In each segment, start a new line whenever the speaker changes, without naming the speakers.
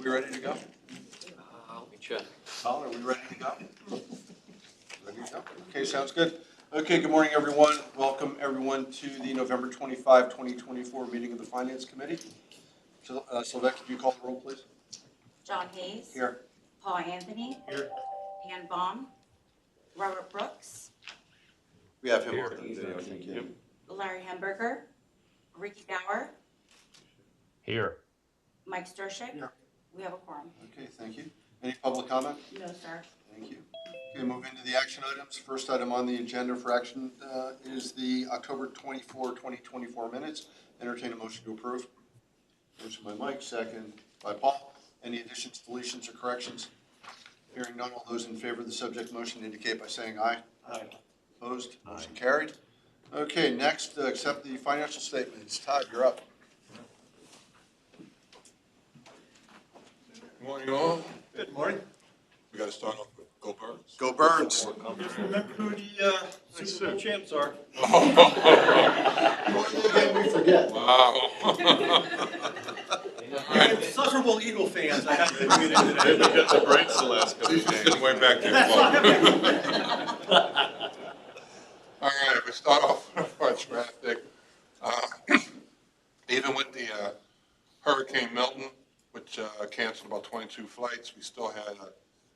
we ready to go?
Let me check.
Colin, are we ready to go? Ready to go? Okay, sounds good. Okay, good morning, everyone. Welcome, everyone, to the November 25, 2024 meeting of the Finance Committee. Sylvette, could you call the roll, please?
John Hayes.
Here.
Paul Anthony.
Here.
Ann Baum. Robert Brooks.
We have him
Here.
on the video, thank you.
Larry Hamburger. Ricky Bauer.
Here.
Mike Stershik.
Here.
We have a quorum.
Okay, thank you. Any public comment?
No, sir.
Thank you. Okay, move into the action items. First item on the agenda for action is the October 24, 2024 minutes. Entertain a motion to approve. Motion by Mike, second by Paul. Any additions, deletions, or corrections? Hearing none, all those in favor of the subject motion indicate by saying aye.
Aye.
Opposed? Motion carried. Okay, next, accept the financial statements. Todd, you're up.
Good morning, all.
Good morning.
We got to start off with Go Birds.
Go Birds.
Just remember who the Super Bowl champs are.
Again, we forget.
Wow.
You're insufferable Eagle fans. I have to admit it today.
Didn't get the breaks the last couple of days. Sitting way back there. All right, we start off with our traffic. Even with the Hurricane Milton, which canceled about 22 flights, we still had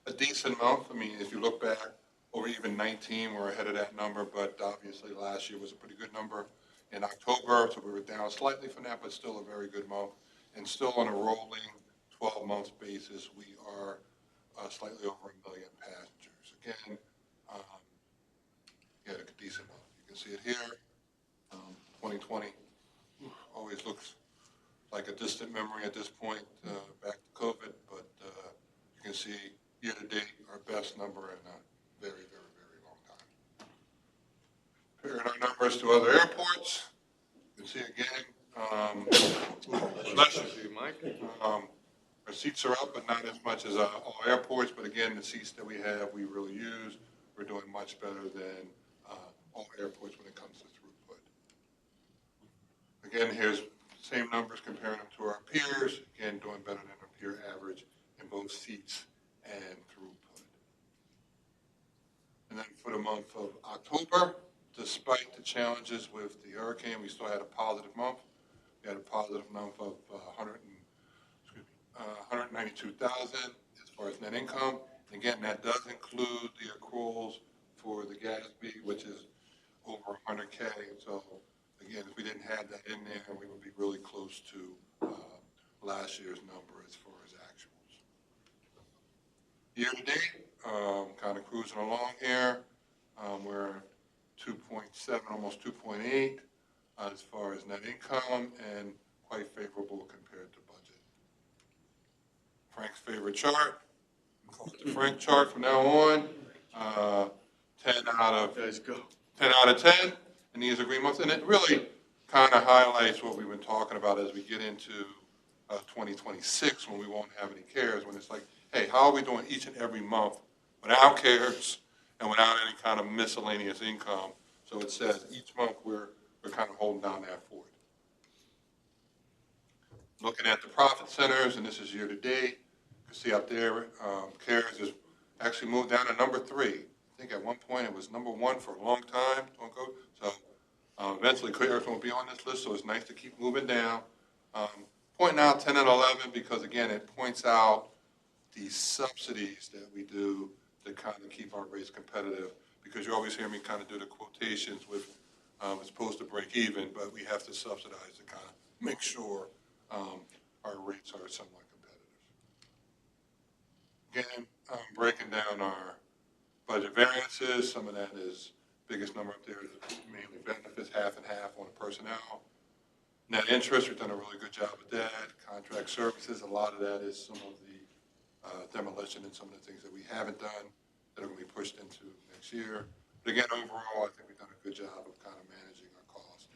a decent month. I mean, if you look back over even 19, we're ahead of that number, but obviously last year was a pretty good number in October, so we were down slightly from that, but still a very good month. And still on a rolling 12-month basis, we are slightly over 1 million passengers. Again, yeah, a decent month. You can see it here. 2020 always looks like a distant memory at this point, back to COVID, but you can see year-to-date our best number in a very, very, very long time. Comparing our numbers to other airports, you can see again, bless you, Mike. Our seats are up, but not as much as all airports, but again, the seats that we have, we really use. We're doing much better than all airports when it comes to throughput. Again, here's same numbers comparing them to our peers, again, doing better than our peer average in both seats and throughput. And then for the month of October, despite the challenges with the hurricane, we still had a positive month. We had a positive month of 192,000 as far as net income. And again, that does include the accruals for the GASB, which is over 100K. So again, if we didn't have that in there, we would be really close to last year's number as far as actuals. Year to date, kind of cruising along here. We're 2.7, almost 2.8 as far as net income, and quite favorable compared to budget. Frank's favorite chart. We'll call it the Frank chart from now on. 10 out of 10 in these agreements, and it really kind of highlights what we've been talking about as we get into 2026, when we won't have any cares, when it's like, hey, how are we doing each and every month without cares and without any kind of miscellaneous income? So it says each month we're kind of holding down that fort. Looking at the profit centers, and this is year to date, you can see up there, cares has actually moved down to number 3. I think at one point it was number 1 for a long time. So eventually cares won't be on this list, so it's nice to keep moving down. Pointing out 10 and 11 because, again, it points out the subsidies that we do to kind of keep our rates competitive, because you always hear me kind of do the quotations with it's supposed to break even, but we have to subsidize to kind of make sure our rates are somewhat competitive. Again, breaking down our budget variances, some of that is, biggest number up there is mainly benefits, half and half on the personnel. Net interest, we've done a really good job with that. Contract services, a lot of that is some of the demolition and some of the things that we haven't done that are going to be pushed into next year. But again, overall, I think we've done a good job of kind of managing our costs.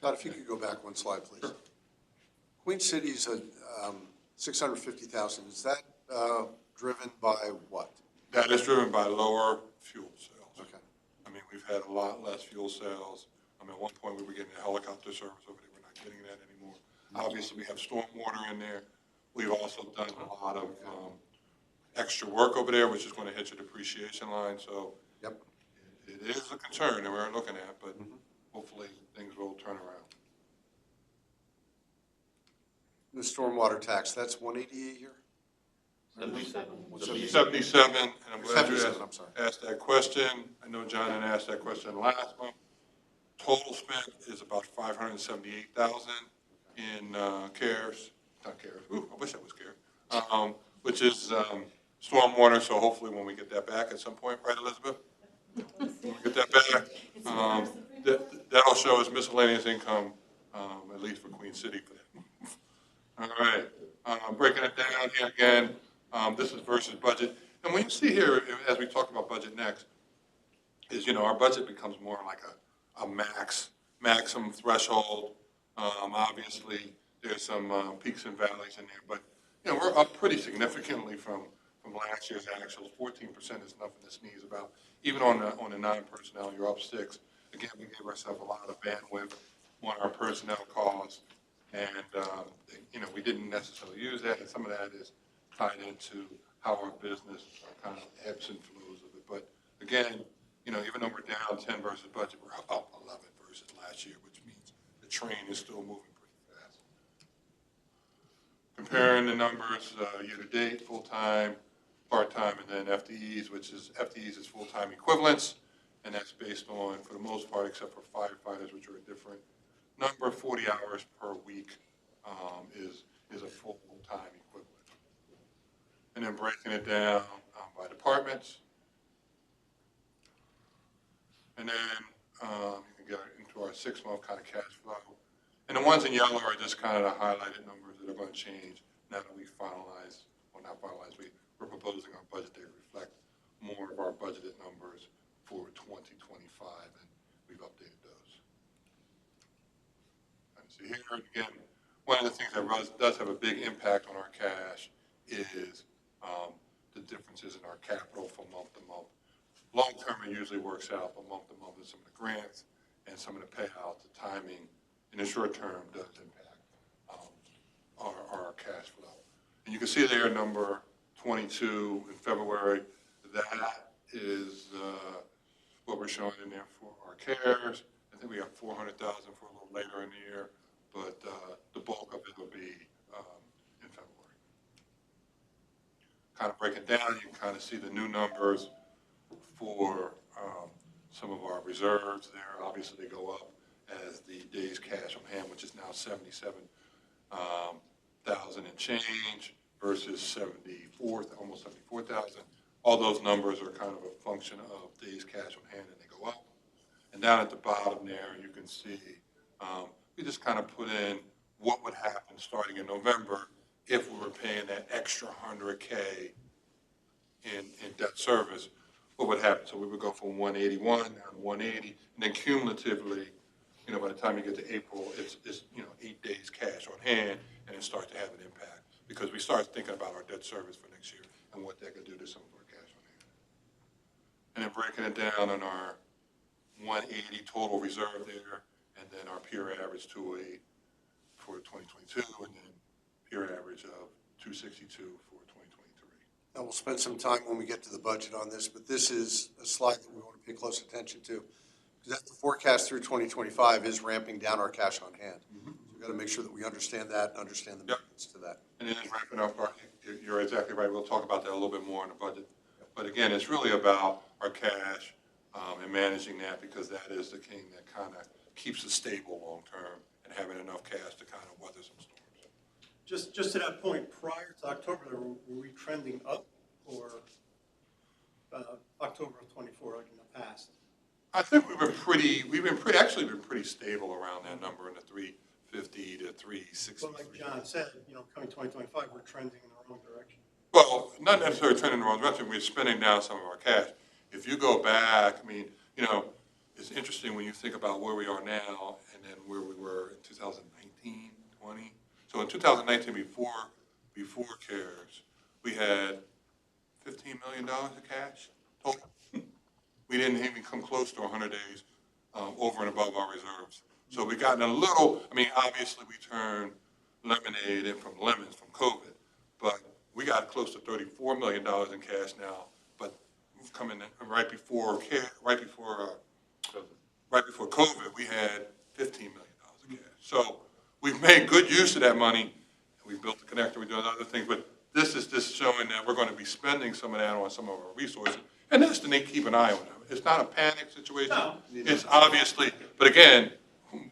Todd, if you could go back one slide, please. Sure. Queen City's at 650,000. Is that driven by what?
That is driven by lower fuel sales.
Okay.
I mean, we've had a lot less fuel sales. I mean, at one point we were getting a helicopter service over there. We're not getting that anymore. Obviously, we have storm water in there, We've also done a lot of extra work over there, which is going to hit your depreciation line, so
Yep.
it is a concern that we're looking at, but hopefully things will turn around.
The stormwater tax, that's 180 a year?
77, and I'm glad you
77, I'm sorry.
asked that question. I know John had asked that question last month. Total spent is about 578,000 in CARES, not CARES, ooh, I wish that was CARES, which is stormwater, so hopefully when we get that back at some point, right, Elizabeth? When we get that back, that'll show as miscellaneous income, at least for Queen City for that. All right, breaking it down here again, this is versus budget. And when you see here, as we talk about budget next, is, our budget becomes more like a maximum threshold. Obviously, there's some peaks and valleys in there, but, we're up pretty significantly from last year's actuals. 14% is nothing to sneeze about. Even on the non-personnel, you're up 6. Again, we gave ourselves a lot of bandwidth on our personnel costs. And, we didn't necessarily use that, and some of that is tied into how our business kind of ebbs and flows of it. But again, even though we're down 10 versus budget, we're up 11 versus last year, which means the train is still moving pretty fast. Comparing the numbers year-to-date, full-time, part-time, and then FTEs, FTEs is full-time equivalents, and that's based on, for the most part, except for firefighters, which are a different number, 40 hours per week is a full-time equivalent. And then breaking it down by departments. And then you can get into our 6-month kind of cash flow. And the ones in yellow are just kind of the highlighted numbers that are going to change now that we finalize, well, not finalize, we're proposing our budget to reflect more of our budgeted numbers for 2025, and we've updated those. And so here again, one of the things that does have a big impact on our cash is the differences in our capital from month to month. Long term, it usually works out, but month to month is some of the grants and some of the payouts, the timing in the short term does impact our cash flow. And you can see there number 22 in February, that is what we're showing in there for our CARES. I think we have 400,000 for a little later in the year, but the bulk of it will be in February. Kind of break it down, you can kind of see the new numbers for some of our reserves there. Obviously, they go up as the days cash on hand, which is now 77,000 and change versus almost 74,000. All those numbers are kind of a function of days cash on hand, and they go up. And down at the bottom there, you can see we just kind of put in what would happen starting in November if we were paying that extra 100K in debt service. What would happen? So we would go from 181 down to 180, and then cumulatively, by the time you get to April, it's 8 days cash on hand, and it starts to have an impact because we start thinking about our debt service for next year and what that could do to some of our cash on hand. And then breaking it down on our 180 total reserve there, and then our peer average 208 for 2022, and then peer average of 262 for 2023.
Now, we'll spend some time when we get to the budget on this, but this is a slide that we want to pay close attention to. Because the forecast through 2025 is ramping down our cash on hand. So we've got to make sure that we understand that and understand the benefits to that.
And then wrapping up, you're exactly right. We'll talk about that a little bit more in the budget. But again, it's really about our cash and managing that, because that is the king that kind of keeps us stable long term and having enough cash to kind of weather some storms.
Just to that point, prior to October, were we trending up, or October of 24 like in the past?
I think we've been pretty stable around that number in the 350 to 360.
But like John said, coming 2025, we're trending in the wrong direction.
Well, not necessarily trending in the wrong direction. We're spending down some of our cash. If you go back, it's interesting when you think about where we are now and then where we were in 2019, 20. So in 2019, before CARES, we had $15 million of cash total. We didn't even come close to 100 days over and above our reserves. So we've gotten a little, obviously we turned lemonade in from lemons from COVID, but we got close to $34 million in cash now, but we've come in right before COVID, we had $15 million in cash. So we've made good use of that money. We built the connector, we're doing other things, but this is just showing that we're going to be spending some of that on some of our resources. And that's to keep an eye on them. It's not a panic situation.
No.
It's obviously, but again,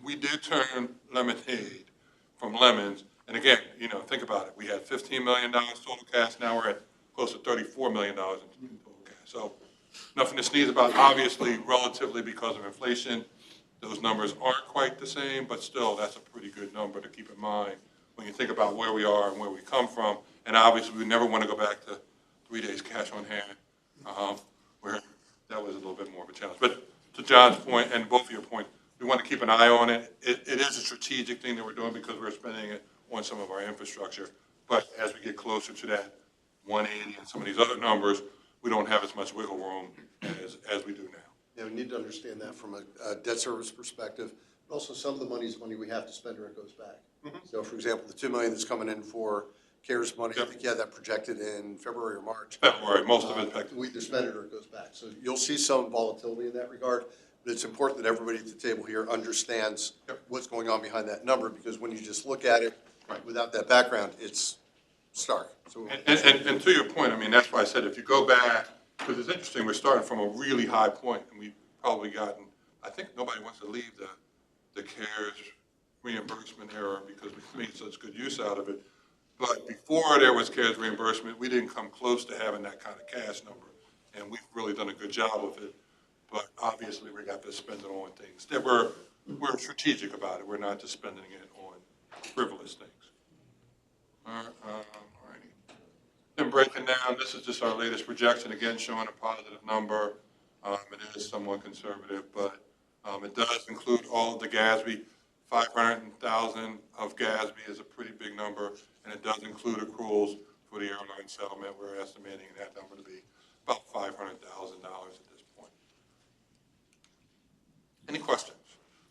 we did turn lemonade from lemons. And again, think about it. We had $15 million total cash. Now we're at close to $34 million in total cash. So nothing to sneeze about, obviously, relatively because of inflation. Those numbers aren't quite the same, but still, that's a pretty good number to keep in mind when you think about where we are and where we come from. And obviously, we never want to go back to 3 days cash on hand, where that was a little bit more of a challenge. But to John's point and both of your points, we want to keep an eye on it. It is a strategic thing that we're doing because we're spending it on some of our infrastructure. But as we get closer to that 180 and some of these other numbers, we don't have as much wiggle room as we do now.
Yeah, we need to understand that from a debt service perspective. But also, some of the money is money we have to spend or it goes back. So, for example, the $2 million that's coming in for CARES money, I think you had that projected in February or March.
February, most of it.
We either spend it or it goes back. So you'll see some volatility in that regard. But it's important that everybody at the table here understands what's going on behind that number, because when you just look at it without that background, it's stark. So
And to your point, I mean, that's why I said if you go back, because it's interesting, we're starting from a really high point, and we've probably gotten, I think nobody wants to leave the CARES reimbursement era because we've made such good use out of it. But before there was CARES reimbursement, we didn't come close to having that kind of cash number, and we've really done a good job of it. But obviously, we got to spend it on things that we're strategic about it. We're not just spending it on frivolous things. All righty. Then breaking down, this is just our latest projection, again, showing a positive number. It is somewhat conservative, but it does include all of the GASB. 500,000 of GASB is a pretty big number, and it does include accruals for the airline settlement. We're estimating that number to be about $500,000 at this point. Any questions?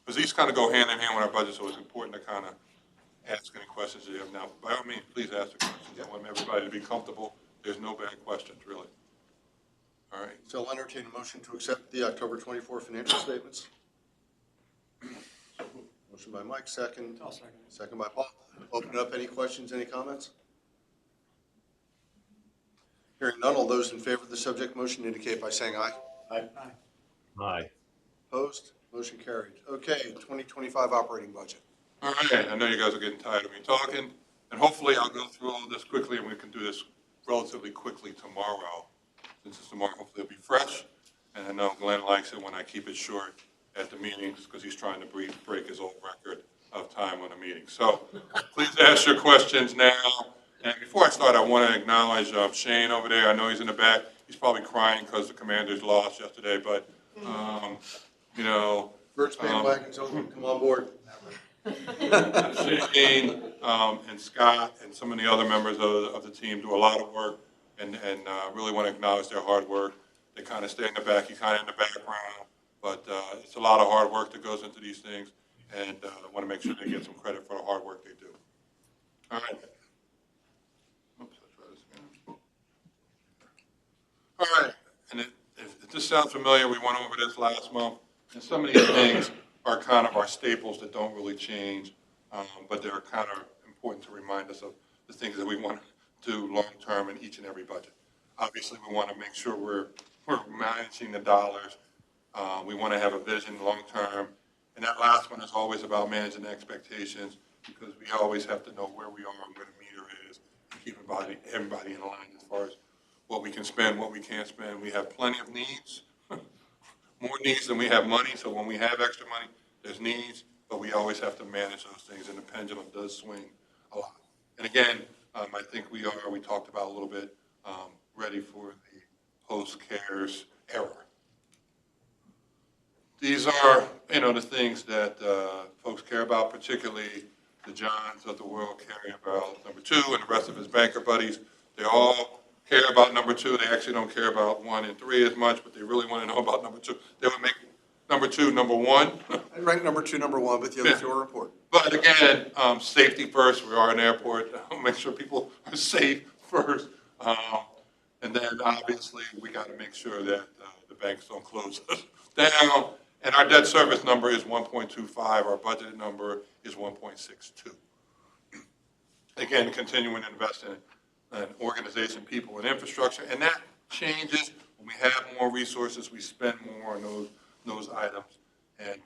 Because these kind of go hand in hand with our budget, so it's important to kind of ask any questions you have now. By all means, please ask the questions. I want everybody to be comfortable. There's no bad questions, really. All right.
So I'll entertain a motion to accept the October 24 financial statements. Motion by Mike, second.
I'll second.
Second by Paul. Open it up. Any questions, any comments? Hearing none, all those in favor of the subject motion indicate by saying aye.
Aye.
Aye.
Opposed? Motion carried. Okay, 2025 operating budget.
All right, I know you guys are getting tired of me talking, and hopefully I'll go through all this quickly, and we can do this relatively quickly tomorrow. Since it's tomorrow, hopefully it'll be fresh, and I know Glenn likes it when I keep it short at the meetings, because he's trying to break his old record of time on a meeting. So please ask your questions now. And before I start, I want to acknowledge Shane over there. I know he's in the back. He's probably crying because the Commanders lost yesterday, but,
First bandwagon's open, come on board.
Shane and Scott and some of the other members of the team do a lot of work, and really want to acknowledge their hard work. They kind of stay in the back, you kind of in the background, but it's a lot of hard work that goes into these things, and I want to make sure they get some credit for the hard work they do. All right. Oops, let's try this again. All right, and if this sounds familiar, we went over this last month, and some of these things are kind of our staples that don't really change, but they're kind of important to remind us of the things that we want to do long-term in each and every budget. Obviously, we want to make sure we're managing the dollars. We want to have a vision long-term, and that last one is always about managing expectations, because we always have to know where we are and where the meter is, and keep everybody in line as far as what we can spend, what we can't spend. We have plenty of needs. More needs than we have money, so when we have extra money, there's needs, but we always have to manage those things, and the pendulum does swing a lot. And again, I think we talked about a little bit, ready for the post-CARES era. These are, the things that folks care about, particularly the Johns of the world care about number 2 and the rest of his banker buddies. They all care about number 2. They actually don't care about 1 and 3 as much, but they really want to know about number 2. They would make number 2 number 1.
I rank number 2 number 1, but the other two are important.
But again, safety first. We are an airport. Make sure people are safe first. And then obviously we got to make sure that the banks don't close us down. And our debt service number is 1.25. Our budgeted number is 1.62. Again, continuing to invest in organization, people, and infrastructure, and that changes when we have more resources. We spend more on those items, and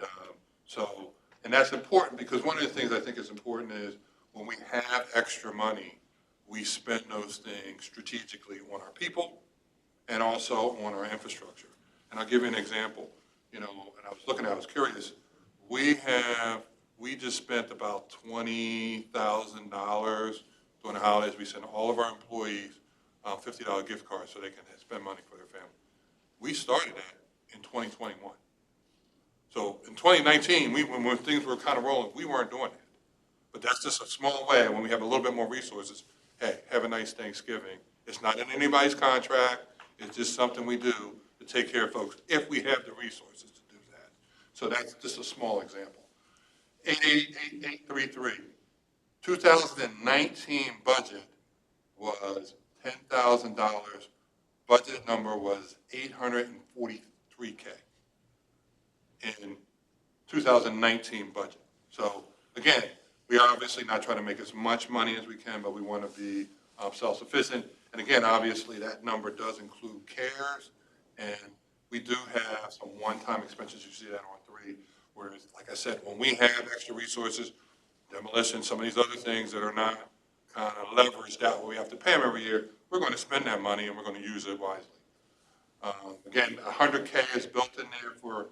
and that's important because one of the things I think is important is when we have extra money, we spend those things strategically on our people and also on our infrastructure. And I'll give you an example. You know, and I was looking, I was curious. We just spent about $20,000 during the holidays. We sent all of our employees $50 gift cards so they can spend money for their family. We started that in 2021. So in 2019, when things were kind of rolling, we weren't doing that. But that's just a small way when we have a little bit more resources. Hey, have a nice Thanksgiving. It's not in anybody's contract. It's just something we do to take care of folks if we have the resources to do that. So that's just a small example. 888833. 2019 budget was $10,000. Budget number was $843K in 2019 budget. So again, we are obviously not trying to make as much money as we can, but we want to be self-sufficient. And again, obviously that number does include CARES, and we do have some one-time expenses. You see that on 3, whereas, like I said, when we have extra resources, demolition, some of these other things that are not kind of leveraged out where we have to pay them every year, we're going to spend that money and we're going to use it wisely. Again, 100K is built in there for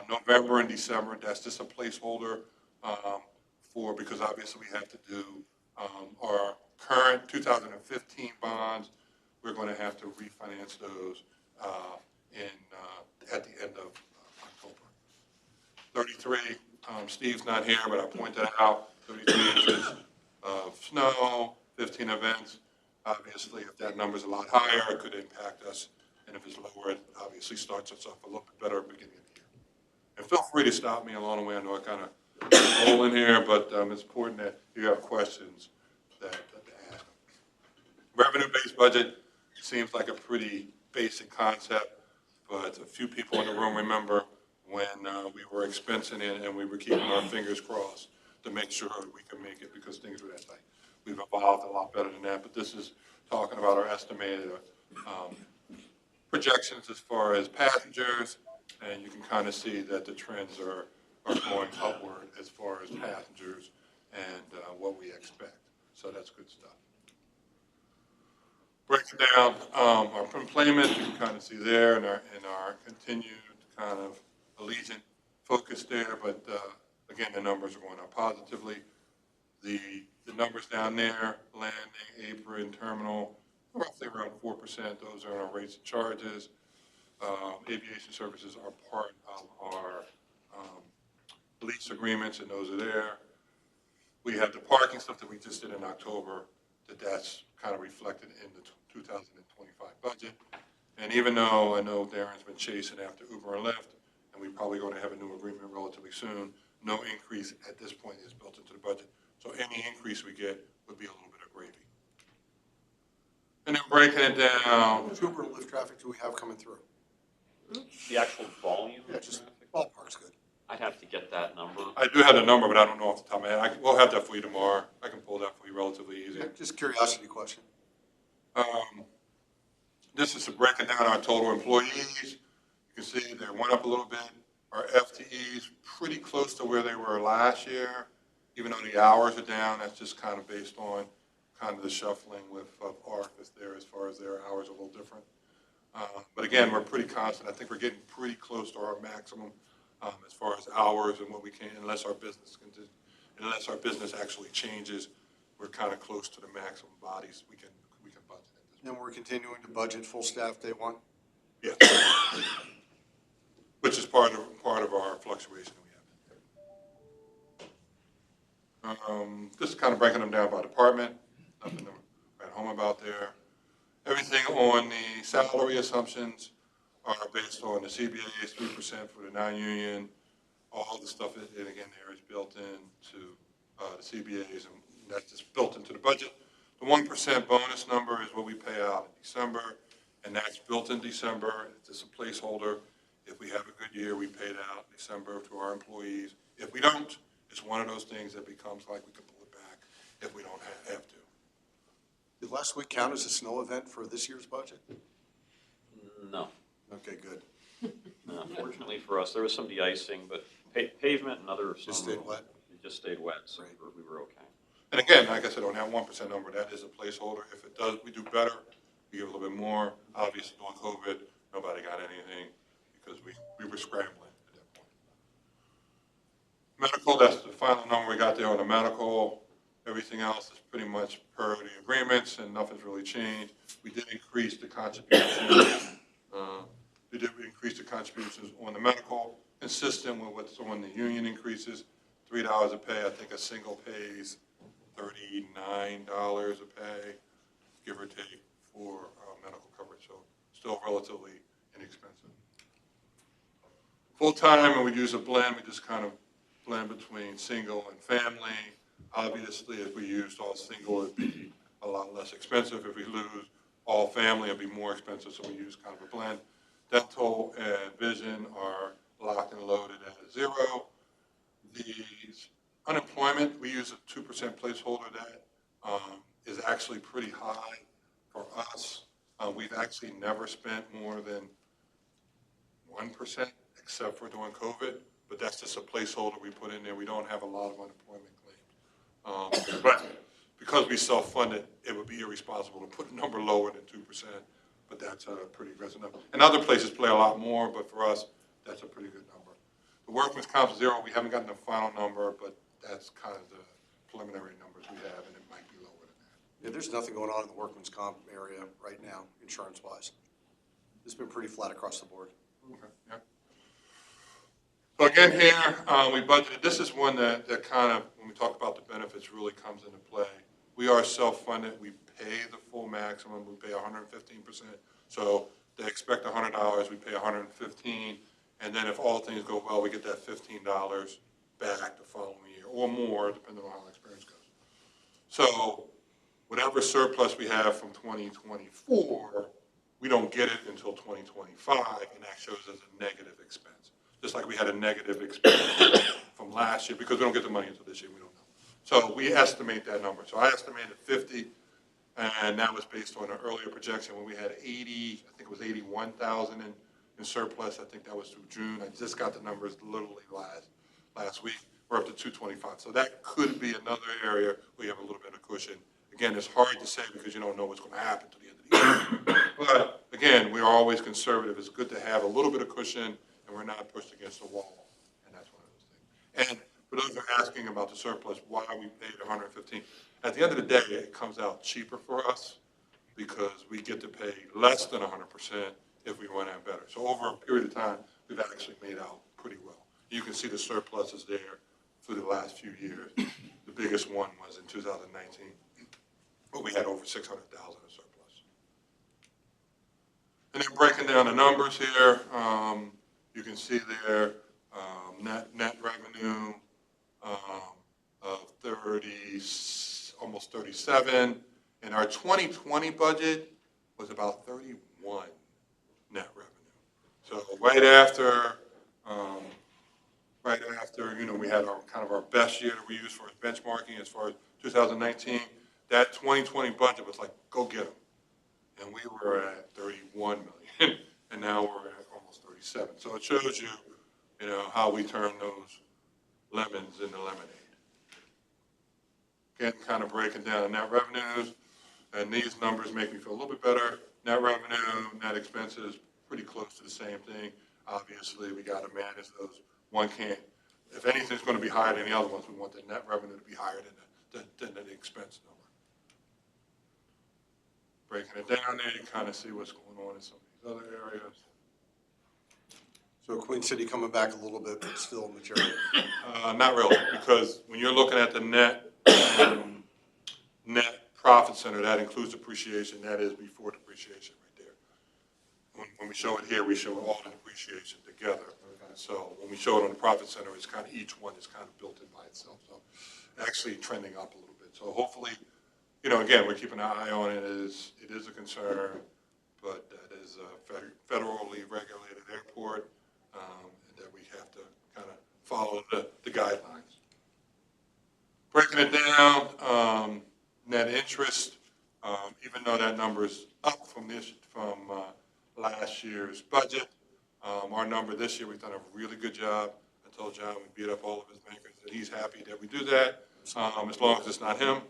November and December. That's just a placeholder because obviously we have to do our current 2015 bonds. We're going to have to refinance those at the end of October. 33, Steve's not here, but I pointed out 33 inches of snow, 15 events. Obviously, if that number's a lot higher, it could impact us. And if it's lower, it obviously starts us off a little bit better at the beginning of the year. And feel free to stop me along the way. I know I kind of roll in here, but it's important that you have questions that ask. Revenue-based budget seems like a pretty basic concept, but a few people in the room remember when we were expensing it and we were keeping our fingers crossed to make sure we could make it because things were that tight. We've evolved a lot better than that, but this is talking about our estimated projections as far as passengers, and you can kind of see that the trends are going upward as far as passengers and what we expect. So that's good stuff. Break it down, our employment, you can kind of see there in our continued kind of allegiant focus there, but again, the numbers are going up positively. The numbers down there, landing, apron, terminal, roughly around 4%. Those are our rates and charges. Aviation services are part of our lease agreements, and those are there. We have the parking stuff that we just did in October, that's kind of reflected in the 2025 budget. And even though I know Darren's been chasing after Uber and Lyft, and we're probably going to have a new agreement relatively soon, no increase at this point is built into the budget. So any increase we get would be a little bit of gravy. And then breaking it down.
How much Uber and Lyft traffic do we have coming through?
The actual volume?
Yeah, just ballpark's good.
I'd have to get that number.
I do have the number, but I don't know off the top of my head. We'll have that for you tomorrow. I can pull that for you relatively easy.
Yeah, just curiosity question.
This is breaking down our total employees. You can see they went up a little bit. Our FTEs pretty close to where they were last year, even though the hours are down. That's just kind of based on kind of the shuffling with ARC is there as far as their hours are a little different. But again, we're pretty constant. I think we're getting pretty close to our maximum as far as hours and what we can, unless our business actually changes. We're kind of close to the maximum bodies we can budget at this point.
And we're continuing to budget full staff day one?
Yeah. Which is part of our fluctuation that we have. Just kind of breaking them down by department. Nothing to write home about there. Everything on the salary assumptions are based on the CBA's 3% for the non-union. All the stuff, and again, there is built into the CBA's, and that's just built into the budget. The 1% bonus number is what we pay out in December, and that's built in December. It's just a placeholder. If we have a good year, we pay it out in December to our employees. If we don't, it's one of those things that becomes like we can pull it back if we don't have to.
Did last week count as a snow event for this year's budget?
No,
Okay, good.
no. Fortunately for us, there was some de-icing, but pavement and other.
Just stayed wet?
It just stayed wet, so
Right.
we were okay.
And again, like I said, on that 1% number, that is a placeholder. If it does, we do better, we give a little bit more. Obviously, during COVID, nobody got anything because we were scrambling at that point. Medical, that's the final number we got there on the medical. Everything else is pretty much per the agreements and nothing's really changed. We did increase the contributions. We did increase the contributions on the medical, consistent with what's on the union increases. $3 a pay, I think a single pays $39 a pay, give or take, for medical coverage. So still relatively inexpensive. Full-time, and we use a blend, we just kind of blend between single and family. Obviously, if we used all single, it'd be a lot less expensive. If we lose all family, it'd be more expensive, so we use kind of a blend. Dental and vision are locked and loaded at 0. The unemployment, we use a 2% placeholder. That is actually pretty high for us. We've actually never spent more than 1%, except for during COVID, but that's just a placeholder we put in there. We don't have a lot of unemployment claims. But because we self-fund it, it would be irresponsible to put a number lower than 2%, but that's a pretty aggressive number. And other places play a lot more, but for us, that's a pretty good number. The workman's comp is 0. We haven't gotten the final number, but that's kind of the preliminary numbers we have, and it might be lower than that.
Yeah, there's nothing going on in the workman's comp area right now, insurance-wise. It's been pretty flat across the board.
Okay, yeah. So again here, we budgeted, this is one that kind of, when we talk about the benefits, really comes into play. We are self-funded, we pay the full maximum, we pay 115%. So they expect $100, we pay 115, and then if all things go well, we get that $15 back the following year, or more, depending on how the experience goes. So whatever surplus we have from 2024, we don't get it until 2025, and that shows as a negative expense. Just like we had a negative expense from last year, because we don't get the money until this year, we don't know. So we estimate that number. So I estimated 50, and that was based on an earlier projection when we had 80, I think it was 81,000 in surplus. I think that was through June. I just got the numbers literally last week. We're up to 225. So that could be another area where you have a little bit of cushion. Again, it's hard to say because you don't know what's going to happen to the end of the year. But again, we are always conservative. It's good to have a little bit of cushion, and we're not pushed against the wall. And that's one of those things. And for those who are asking about the surplus, why we paid 115, at the end of the day, it comes out cheaper for us because we get to pay less than 100% if we run out better. So over a period of time, we've actually made out pretty well. You can see the surplus is there through the last few years. The biggest one was in 2019, but we had over 600,000 in surplus. And then breaking down the numbers here, you can see there net revenue of 30, almost 37, and our 2020 budget was about 31 net revenue. So right after, we had our kind of our best year that we used for benchmarking as far as 2019. That 2020 budget was like, go get them, and we were at 31 million, and now we're at almost 37. So it shows you, how we turn those lemons into lemonade. Again, kind of breaking down net revenues, and these numbers make me feel a little bit better. Net revenue, net expenses, pretty close to the same thing. Obviously, we got to manage those. One can't, if anything's going to be higher than the other ones, we want the net revenue to be higher than the expense number. Breaking it down there, you kind of see what's going on in some of these other areas.
So Queen City coming back a little bit, but still material.
Not really, because when you're looking at the net profit center, that includes depreciation. That is before depreciation right there. When we show it here, we show all the depreciation together. Okay. So when we show it on the profit center, it's kind of each one is kind of built in by itself. So actually trending up a little bit. So hopefully again, we're keeping an eye on it. It is a concern, but that is a federally regulated airport, and that we have to kind of follow the guidelines. Breaking it down, net interest, even though that number is up from last year's budget, our number this year, we've done a really good job. I told John we beat up all of his bankers, and he's happy that we do that, as long as it's not him,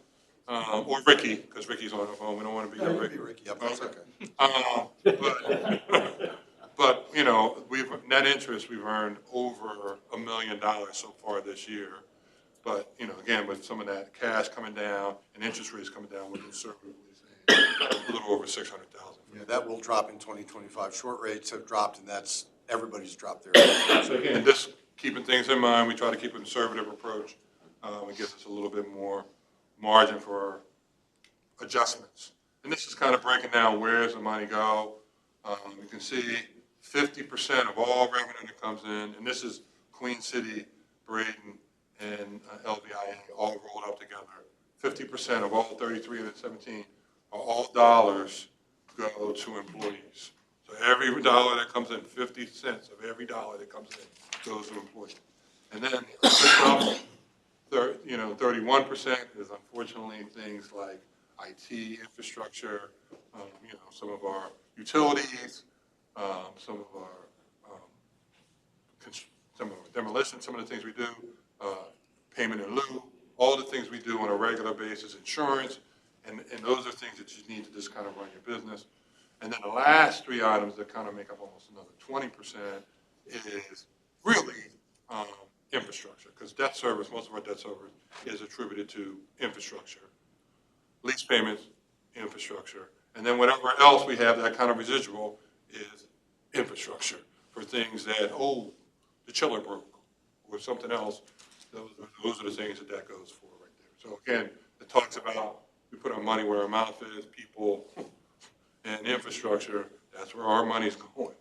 or Ricky, because Ricky's on the phone. We don't want to be Ricky.
Yep, that's okay.
But net interest, we've earned over $1 million so far this year. But, again, with some of that cash coming down and interest rates coming down, we're conservatively saying a little over 600,000.
Yeah, that will drop in 2025. Short rates have dropped, and everybody's dropped their.
So again, just keeping things in mind, we try to keep a conservative approach. It gives us a little bit more margin for adjustments. And this is kind of breaking down where's the money go. You can see 50% of all revenue that comes in, and this is Queen City, Braden, and LVIA all rolled up together. 50% of all 33 and 17 are all dollars go to employees. So every dollar that comes in, 50 cents of every dollar that comes in goes to employees. And then the other stuff, 31% is unfortunately things like IT infrastructure, some of our utilities, some of our demolition, some of the things we do, payment in lieu, all the things we do on a regular basis, insurance, and those are things that you need to just kind of run your business. And then the last three items that kind of make up almost another 20% is really infrastructure, because debt service, most of our debt service is attributed to infrastructure, lease payments, infrastructure, and then whatever else we have, that kind of residual is infrastructure for things that, the chiller broke or something else. Those are the things that goes for right there. So again, it talks about we put our money where our mouth is, people and infrastructure, that's where our money's going.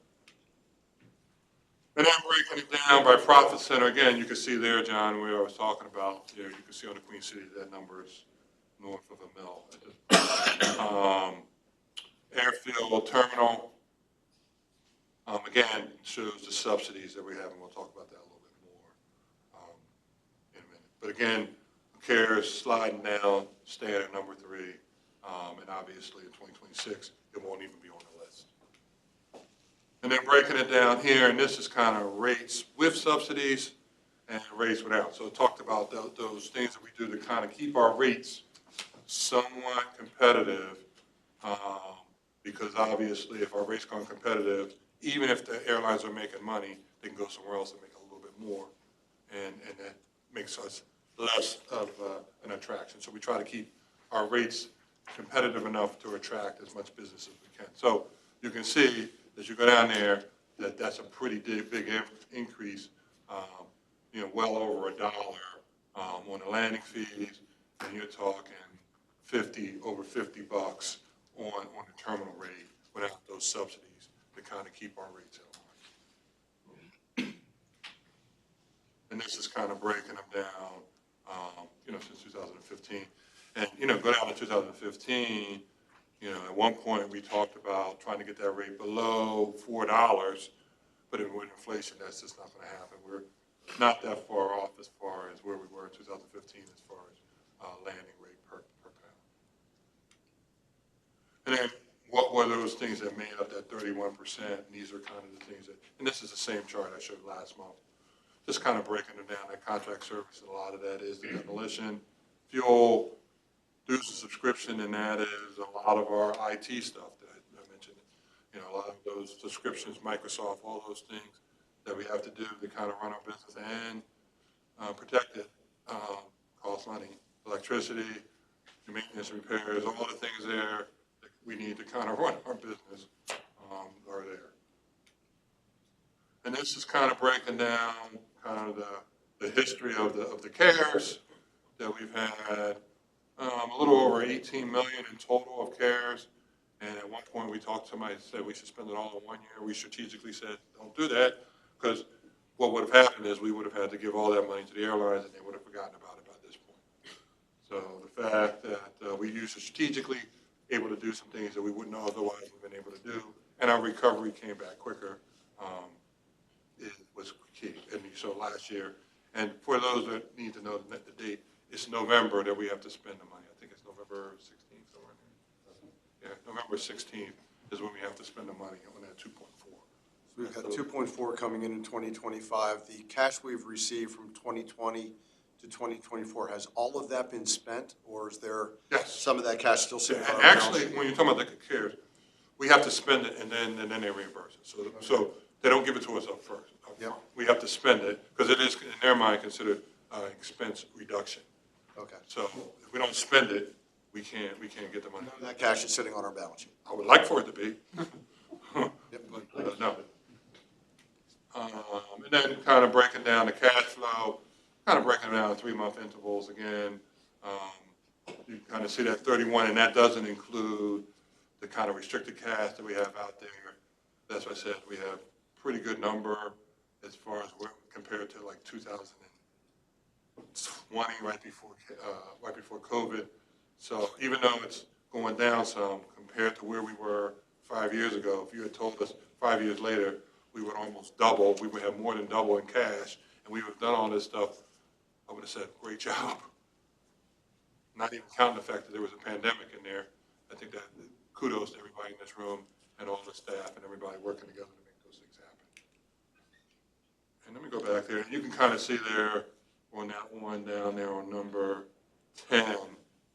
And then breaking it down by profit center, again, you can see there, John, where I was talking about, you can see on the Queen City that number is north of $1 million. Airfield terminal, again, shows the subsidies that we have, and we'll talk about that a little bit more in a minute. But again, CARES sliding down, staying at number 3, and obviously in 2026, it won't even be on the list. And then breaking it down here, and this is kind of rates with subsidies and rates without. So it talked about those things that we do to kind of keep our rates somewhat competitive, because obviously if our rates go competitive, even if the airlines are making money, they can go somewhere else and make a little bit more, and that makes us less of an attraction. So we try to keep our rates competitive enough to attract as much business as we can. So you can see as you go down there that that's a pretty big increase, well over $1 on the landing fees, and you're talking over $50 on the terminal rate without those subsidies to kind of keep our rates in line. And this is kind of breaking them down, since 2015. And, go down to 2015, at one point we talked about trying to get that rate below $4, but with inflation, that's just not going to happen. We're not that far off as far as where we were in 2015 as far as landing rate per pound. And then what were those things that made up that 31%? And these are kind of the things that, and this is the same chart I showed last month, just kind of breaking them down. That contract service, a lot of that is the demolition, fuel, dues and subscription, and that is a lot of our IT stuff that I mentioned. A lot of those subscriptions, Microsoft, all those things that we have to do to kind of run our business and protect it, cost money. Electricity, maintenance, repairs, all the things there that we need to kind of run our business are there. And this is kind of breaking down kind of the history of the CARES that we've had. A little over 18 million in total of CARES, and at one point we talked to somebody said we should spend it all in 1 year. We strategically said don't do that, because what would have happened is we would have had to give all that money to the airlines and they would have forgotten about it by this point. So the fact that we used it strategically, able to do some things that we wouldn't otherwise have been able to do. And our recovery came back quicker. It was key. And so last year, and for those that need to know the date, it's November that we have to spend the money. I think it's November 16th, somewhere in there. Yeah, November 16th is when we have to spend the money on that 2.4.
So we've got 2.4 coming in 2025. The cash we've received from 2020 to 2024, has all of that been spent, or is there
Yes.
some of that cash still sitting on
And
our balance
actually,
sheet?
when you're talking about the CARES, we have to spend it and then they reimburse it. So they don't give it to us up first.
Yep.
We have to spend it because it is, in their mind, considered expense reduction.
Okay.
So if we don't spend it, we can't get the money.
That cash is sitting on our balance sheet.
I would like for it to be.
Yep.
But no. And then kind of breaking down the cash flow, kind of breaking it down in 3-month intervals again. You kind of see that 31, and that doesn't include the kind of restricted cash that we have out there. That's why I said we have pretty good number as far as compared to like 2020, right before COVID. So even though it's going down some compared to where we were 5 years ago, if you had told us 5 years later we would almost double, we would have more than double in cash, and we would have done all this stuff, I would have said, great job. Not even counting the fact that there was a pandemic in there. I think that kudos to everybody in this room and all the staff and everybody working together to make those things happen. And let me go back there. You can kind of see there on that one down there on number 10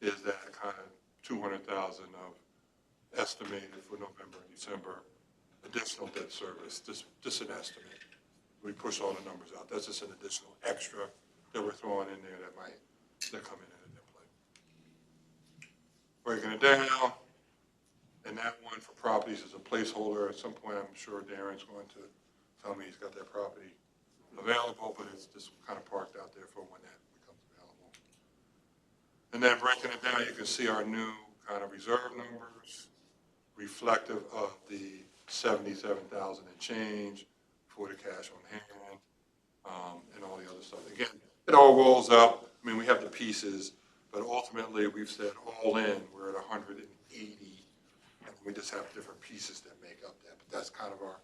is that kind of 200,000 of estimated for November and December additional debt service. Just an estimate. We push all the numbers out. That's just an additional extra that we're throwing in there that come in at that play. Breaking it down, and that one for properties is a placeholder. At some point, I'm sure Darren's going to tell me he's got that property available, but it's just kind of parked out there for when that becomes available. And then breaking it down, you can see our new kind of reserve numbers reflective of the 77,000 and change for the cash on hand, and all the other stuff. Again, it all rolls up. I mean, we have the pieces, but ultimately we've said all in, we're at 180, and we just have different pieces that make up that. But that's kind of our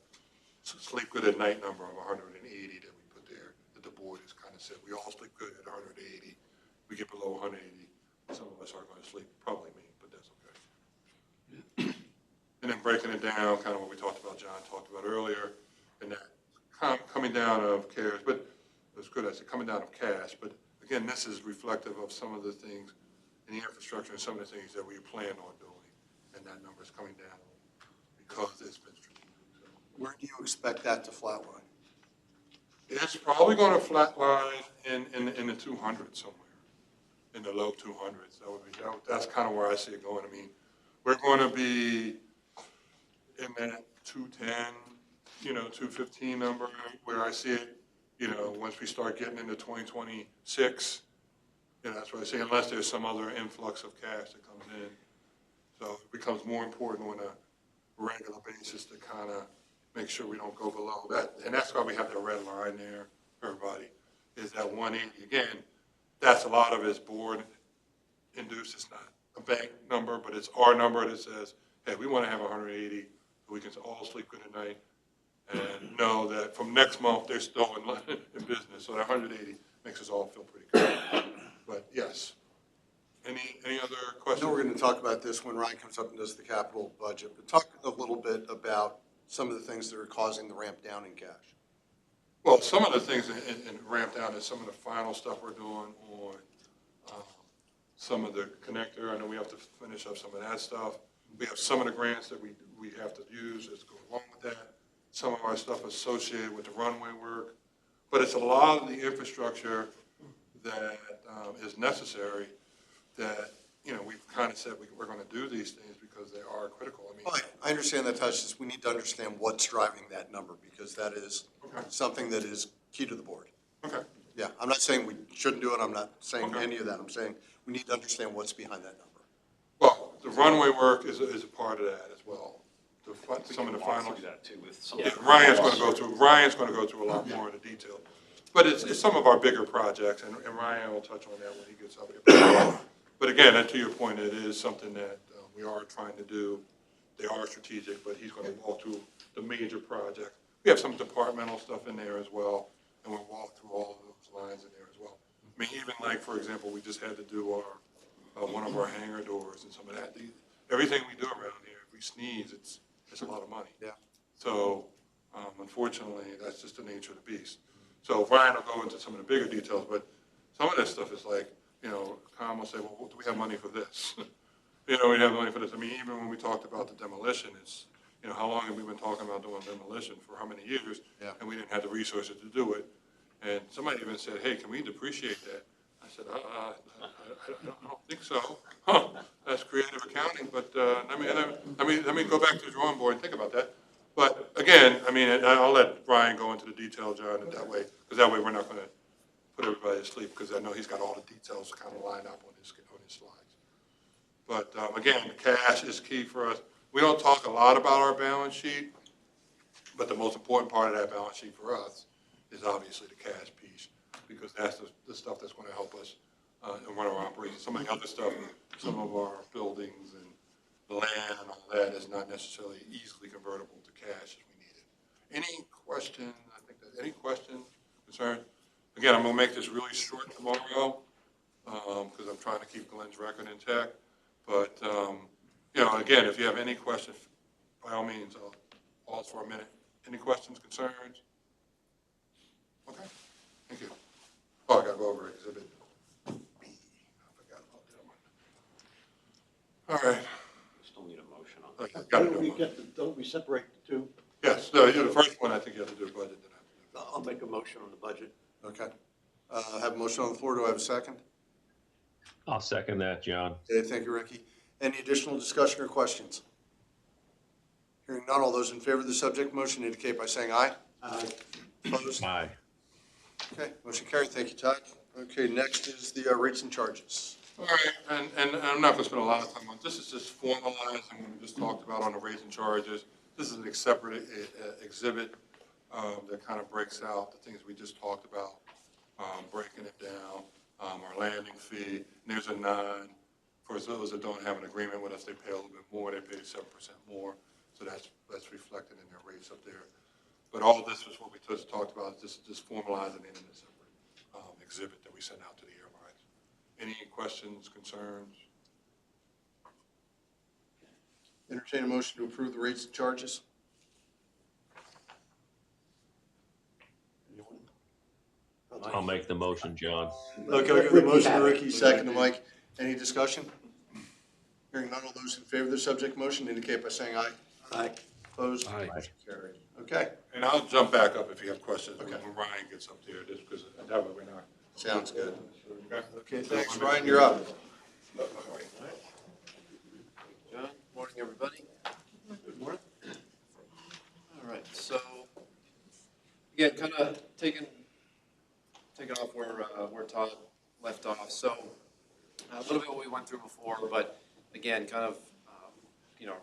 sleep good at night number of 180 that we put there, that the board has kind of said, we all sleep good at 180. We get below 180, some of us are going to sleep, probably me, but that's okay. And then breaking it down, kind of what we talked about, John talked about earlier, and that coming down of CARES, but it's good, I said coming down of cash, but again, this is reflective of some of the things in the infrastructure and some of the things that we planned on doing, and that number is coming down because it's been strategic. So
Where do you expect that to flatline?
it's probably going to flatline in the 200s somewhere, in the low 200s. That's kind of where I see it going. I mean, we're going to be in that 210, 215 number where I see it, once we start getting into 2026, that's what I say, unless there's some other influx of cash that comes in. So it becomes more important on a regular basis to kind of make sure we don't go below that. And that's why we have that red line there, everybody, is that 180. Again, that's a lot of it's board induced. It's not a bank number, but it's our number that says, hey, we want to have 180 so we can all sleep good at night and know that from next month they're still in business. So that 180 makes us all feel pretty good. But yes. Any other
I
questions?
know we're going to talk about this when Ryan comes up and does the capital budget, but talk a little bit about some of the things that are causing the ramp down in cash.
Well, some of the things in ramp down is some of the final stuff we're doing on some of the connector. I know we have to finish up some of that stuff. We have some of the grants that we have to use that's going along with that. Some of our stuff associated with the runway work. But it's a lot of the infrastructure that is necessary that, we've kind of said we're going to do these things because they are critical. I mean,
Well, I understand that, Touch. Just we need to understand what's driving that number because that is
Okay.
something that is key to the board.
okay.
Yeah, I'm not saying we shouldn't do it. I'm not saying
Okay.
any of that. I'm saying we need to understand what's behind that number.
Well, the runway work is a part of that as well. Some of the
Walk
final.
through that too with some.
Yeah, Ryan's going to go through a lot more of the detail. But it's some of our bigger projects, and Ryan will touch on that when he gets up here. But again, to your point, it is something that we are trying to do. They are strategic, but he's going to walk through the major projects. We have some departmental stuff in there as well, and we'll walk through all of those lines in there as well. I mean, even like, for example, we just had to do our, one of our hangar doors and some of that. Everything we do around here, if we sneeze, it's a lot of money.
Yeah.
So, unfortunately, that's just the nature of the beast. So Brian will go into some of the bigger details, but some of this stuff is like, you know, Tom will say, well, do we have money for this? You know, we have money for this. I mean, even when we talked about the demolition, it's, you know, how long have we been talking about doing demolition, for how many years?
Yeah.
And we didn't have the resources to do it. And somebody even said, hey, can we depreciate that? I said, I don't think so. Huh, that's creative accounting, but let me go back to the drawing board and think about that. But again, I mean, I'll let Brian go into the detail, John, and that way, because that way we're not going to put everybody to sleep, because I know he's got all the details kind of lined up on his slides. But again, cash is key for us. We don't talk a lot about our balance sheet, but the most important part of that balance sheet for us is obviously the cash piece, because that's the stuff that's going to help us and run our operations. Some of the other stuff, some of our buildings and the land and all that is not necessarily easily convertible to cash if we need it. Any questions? I think that any questions, concerns? Again, I'm going to make this really short tomorrow because I'm trying to keep Glenn's record intact. But, you know, again, if you have any questions, by all means, I'll pause for a minute. Any questions, concerns? Okay, thank you. Oh, I got to go over exhibit B. I forgot about that one. All right.
Still need a motion on
Okay,
that.
got
Don't we
it.
get the, don't we separate the two?
Yes, no, the first one I think you have to do a budget. Then
I'll make a motion on the budget.
Okay. I have a motion on the floor. Do I have a second?
I'll second that, John.
Okay, thank you, Ricky. Any additional discussion or questions? Hearing none, all those in favor of the subject motion indicate by saying aye.
Aye.
Opposed?
Aye.
Okay, motion carried. Thank you, Todd. Okay, next is the rates and charges.
All right, and I'm not going to spend a lot of time on this. Is just formalizing what we just talked about on the rates and charges. This is a separate exhibit that kind of breaks out the things we just talked about, breaking it down, our landing fee. And there's a 9. For those that don't have an agreement with us, they pay a little bit more. They pay 7% more, so that's reflected in their rates up there. But all this was what we just talked about, just formalizing it in a separate exhibit that we send out to the airlines. Any questions, concerns?
Entertain a motion to approve the rates and charges.
I'll make the motion, John.
Okay, I'll give the motion to Ricky, second to Mike. Any discussion? Hearing none, all those in favor of the subject motion indicate by saying aye.
Aye.
Opposed?
Aye.
Motion carried. Okay,
And I'll jump back up if you have questions when
Okay.
Ryan gets up there, just because that way we're not.
sounds good.
Okay.
Okay, thanks. Ryan, you're up.
John, morning, everybody.
Good morning.
All right, so, again, kind of taking off where Todd left off. So, a little bit what we went through before, but again, kind of,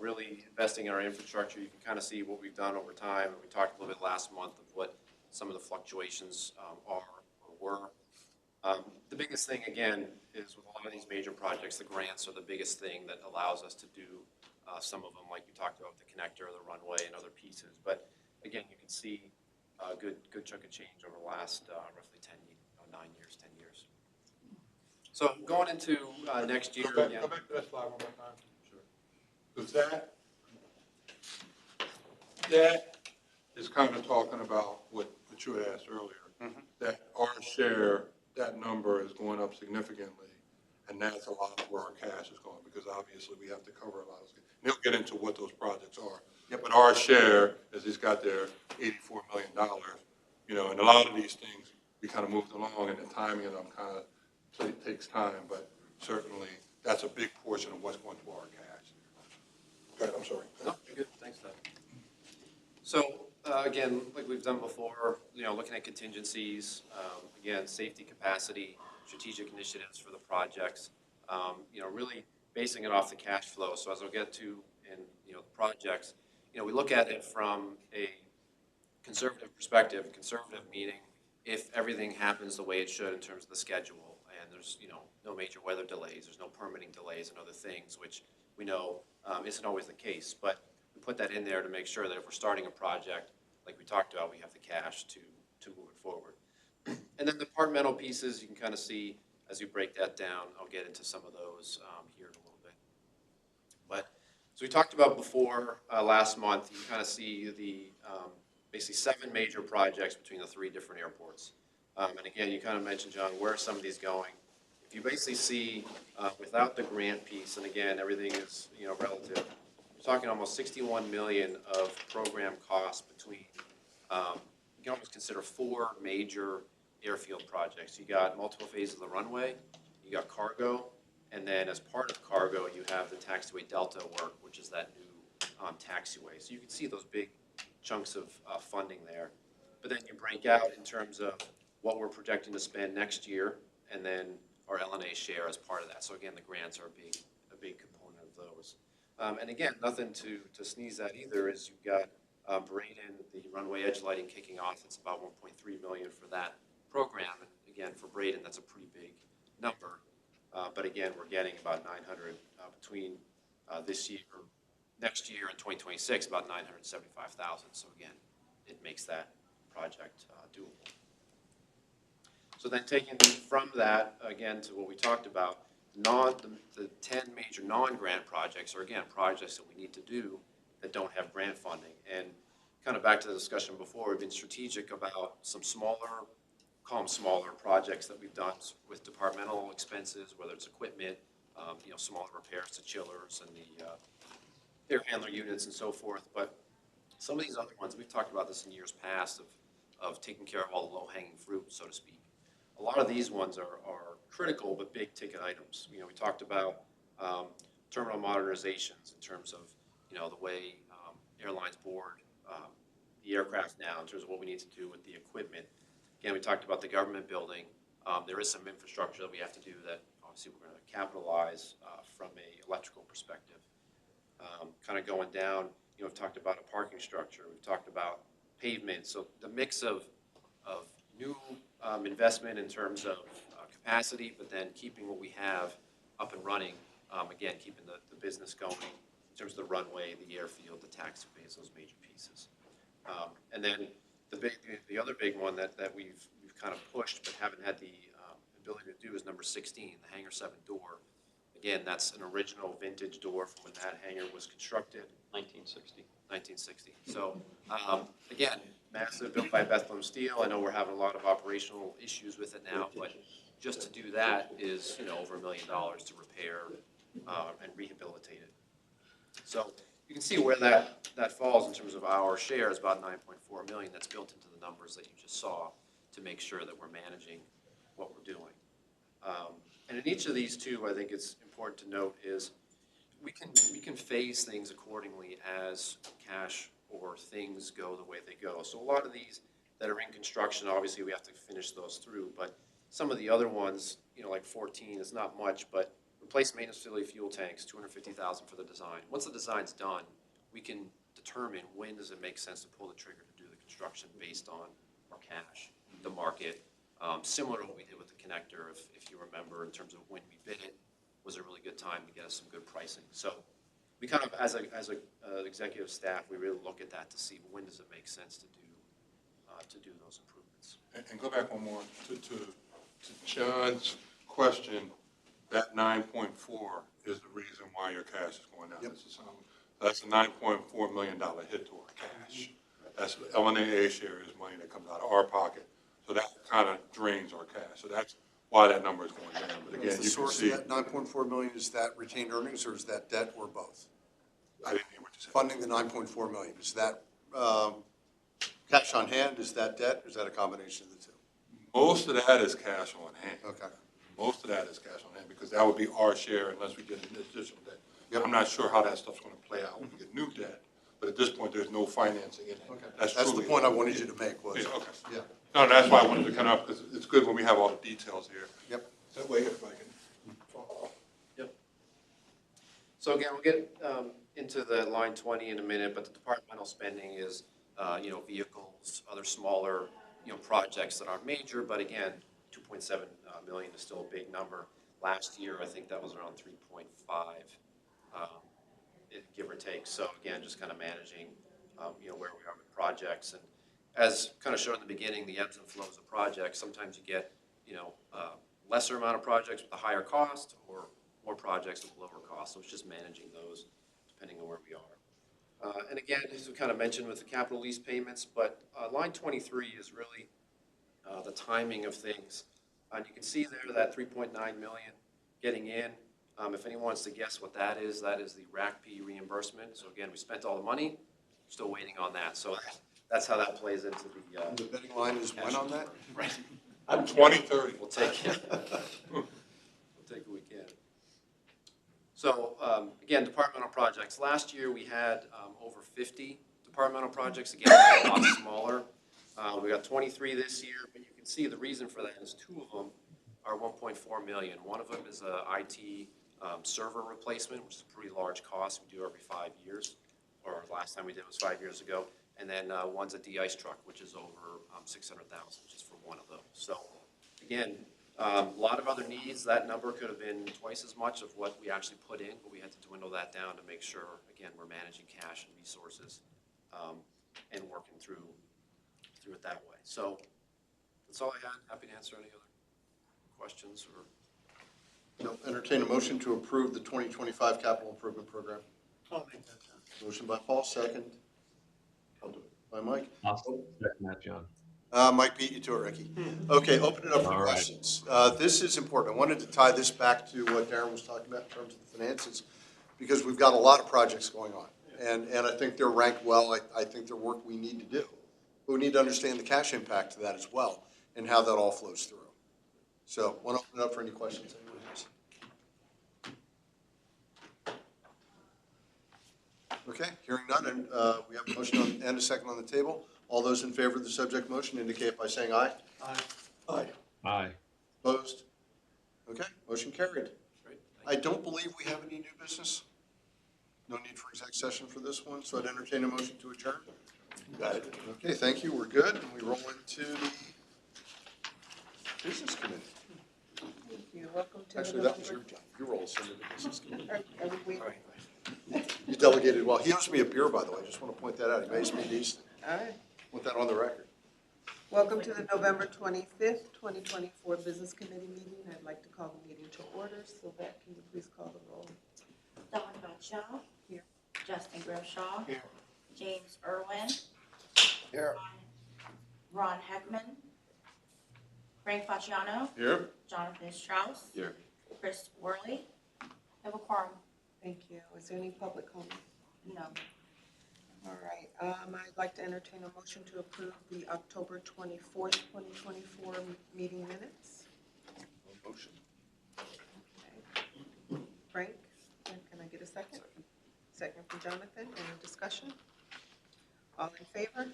really investing in our infrastructure. You can kind of see what we've done over time. And we talked a little bit last month of what some of the fluctuations are or were. The biggest thing, again, is with a lot of these major projects, the grants are the biggest thing that allows us to do some of them, like you talked about, the connector, the runway, and other pieces. But again, you can see a good chunk of change over the last roughly 9 years, 10 years. So going into next year,
Go
yeah.
back to that slide one more time. Sure. Because that is kind of talking about what you had asked earlier, that our share, that number is going up significantly, and that's a lot of where our cash is going, because obviously we have to cover a lot of things. And he'll get into what those projects are.
Yep.
But our share, as he's got there, $84 million, and a lot of these things, we kind of moved along, and the timing of them kind of takes time, but certainly that's a big portion of what's going to our cash. Okay, I'm sorry.
No, you're good. Thanks, Doug. So, again, like we've done before, looking at contingencies, again, safety capacity, strategic initiatives for the projects, really basing it off the cash flow. So as I'll get to in, the projects, we look at it from a conservative perspective, conservative meaning if everything happens the way it should in terms of the schedule and there's, no major weather delays, there's no permitting delays and other things, which we know isn't always the case. But we put that in there to make sure that if we're starting a project, like we talked about, we have the cash to move it forward. And then the departmental pieces, you can kind of see as you break that down. I'll get into some of those here in a little bit. But as we talked about before last month, you kind of see the basically 7 major projects between the 3 different airports. And again, you kind of mentioned, John, where are some of these going? If you basically see without the grant piece, and again, everything is relative, you're talking almost 61 million of program costs between. You can almost consider 4 major airfield projects. You got multiple phases of the runway, you got cargo, and then as part of cargo, you have the taxiway Delta work, which is that new taxiway. So you can see those big chunks of funding there. But then you break out in terms of what we're projecting to spend next year, and then our LNAA share as part of that. So again, the grants are a big component of those. And again, nothing to sneeze at either is you've got Braden, the runway edge lighting kicking off. It's about 1.3 million for that program. And again, for Braden, that's a pretty big number. But again, we're getting about 900 between this year, or next year and 2026, about 975,000. So again, it makes that project doable. So then taking from that, again, to what we talked about, the 10 major non-grant projects are, again, projects that we need to do that don't have grant funding. And kind of back to the discussion before, we've been strategic about some smaller, call them smaller projects that we've done with departmental expenses, whether it's equipment, smaller repairs to chillers and the air handler units and so forth. But some of these other ones, we've talked about this in years past of taking care of all the low-hanging fruit, so to speak. A lot of these ones are critical but big ticket items. We talked about terminal modernizations in terms of the way airlines board the aircraft now in terms of what we need to do with the equipment. Again, we talked about the government building. There is some infrastructure that we have to do that obviously we're going to capitalize from a electrical perspective. Kind of going down, we've talked about a parking structure. We've talked about pavement. So the mix of new investment in terms of capacity, but then keeping what we have up and running. Again, keeping the business going in terms of the runway, the airfield, the taxiways, those major pieces. And then the other big one that we've kind of pushed but haven't had the ability to do is number 16, the Hangar 7 door. Again, that's an original vintage door from when that hangar was constructed. 1960. So again, massive, built by Bethlehem Steel. I know we're having a lot of operational issues with it now, but just to do that is over $1 million to repair and rehabilitate it. So you can see where that falls in terms of our share is about 9.4 million. That's built into the numbers that you just saw to make sure that we're managing what we're doing. And in each of these two, I think it's important to note is we can phase things accordingly as cash or things go the way they go. So a lot of these that are in construction, obviously we have to finish those through, but some of the other ones, like 14 is not much, but replace maintenance facility fuel tanks, 250,000 for the design. Once the design's done, we can determine when does it make sense to pull the trigger to do the construction based on our cash, the market. Similar to what we did with the connector, if you remember, in terms of when we bid it, was a really good time to get us some good pricing. So we kind of, as a executive staff, we really look at that to see when does it make sense to do those improvements.
And go back one more to John's question. That 9.4 is the reason why your cash is going down.
Yep.
That's a $9.4 million hit to our cash. That's LNAA share is money that comes out of our pocket. So that kind of drains our cash. So that's why that number is going down. But again,
Is the
you can
source
see.
of that 9.4 million, is that retained earnings or is that debt or both?
I didn't hear what you said.
Funding the 9.4 million, is that cash on hand, is that debt, or is that a combination of the two?
Most of that is cash on hand.
Okay.
Most of that is cash on hand because that would be our share unless we get an additional debt.
Yep.
I'm not sure how that stuff's going to play out when we get new debt, but at this point, there's no financing in it.
Okay.
That's
the
truly
point I wanted you to make was.
Yeah, okay.
Yeah.
No, that's why I wanted to kind of, because it's good when we have all the details here.
Yep.
That way everybody can follow.
Yep. So again, we'll get into the line 20 in a minute, but the departmental spending is, vehicles, other smaller, projects that aren't major, but again, $2.7 million is still a big number. Last year, I think that was around 3.5, give or take. So again, just kind of managing, where we are with projects. And as kind of showed in the beginning, the ebbs and flows of projects, sometimes you get, lesser amount of projects with a higher cost or more projects with lower cost. So it's just managing those depending on where we are. And again, as we kind of mentioned with the capital lease payments, but line 23 is really the timing of things. And you can see there that 3.9 million getting in. If anyone wants to guess what that is the RACP reimbursement. So again, we spent all the money, still waiting on that. So that's how that plays into
The betting line is when on that?
Right.
I'm 2030.
We'll take it. We'll take a weekend. So again, departmental projects. Last year we had over 50 departmental projects. Again, a lot smaller. We got 23 this year, but you can see the reason for that is 2 of them are 1.4 million. One of them is a IT server replacement, which is a pretty large cost. We do every 5 years, or last time we did was 5 years ago. And then one's a de-ice truck, which is over 600,000, just for one of those. So again, a lot of other needs. That number could have been twice as much of what we actually put in, but we had to dwindle that down to make sure, again, we're managing cash and resources and working through it that way. So that's all I had. Happy to answer any other questions or.
No, entertain a motion to approve the 2025 capital improvement program.
I'll make that, John.
Motion by Paul, second. I'll do it. By Mike.
I'll second that, John.
Mike beat you to it, Ricky. Okay, open it up for
All right.
questions. This is important. I wanted to tie this back to what Darren was talking about in terms of the finances, because we've got a lot of projects going on. And I think they're ranked well. I think they're work we need to do. But we need to understand the cash impact of that as well and how that all flows through. So I want to open it up for any questions anyone has. Okay, hearing none, and we have a motion and a second on the table. All those in favor of the subject motion indicate by saying aye.
Aye.
Aye.
Opposed? Okay, motion carried.
Great.
I don't believe we have any new business. No need for exec session for this one, so I'd entertain a motion to adjourn. Got it. Okay, thank you, we're good, and we roll into the business committee.
You're welcome to.
Actually, that was your job, your role is into the business committee.
Every week.
You delegated well. He owes me a beer, by the way, I just want to point that out. He pays me decent.
All right.
Want that on the record.
Welcome to the November 25th, 2024 Business Committee meeting. I'd like to call the meeting to order. Sylvette, can you please call the roll?
Dawn Gottshaw.
Here.
Justin Grimshaw.
Here.
James Irwin.
Here.
Ron Heckman. Frank Facciano.
Here.
Jonathan Strauss.
Here.
Chris Worley. Have a quorum?
Thank you. Is there any public comment?
No.
All right. I'd like to entertain a motion to approve the October 24th, 2024 meeting minutes.
Motion.
Okay. Frank, can I get a second? Second from Jonathan. Any discussion? All in favor?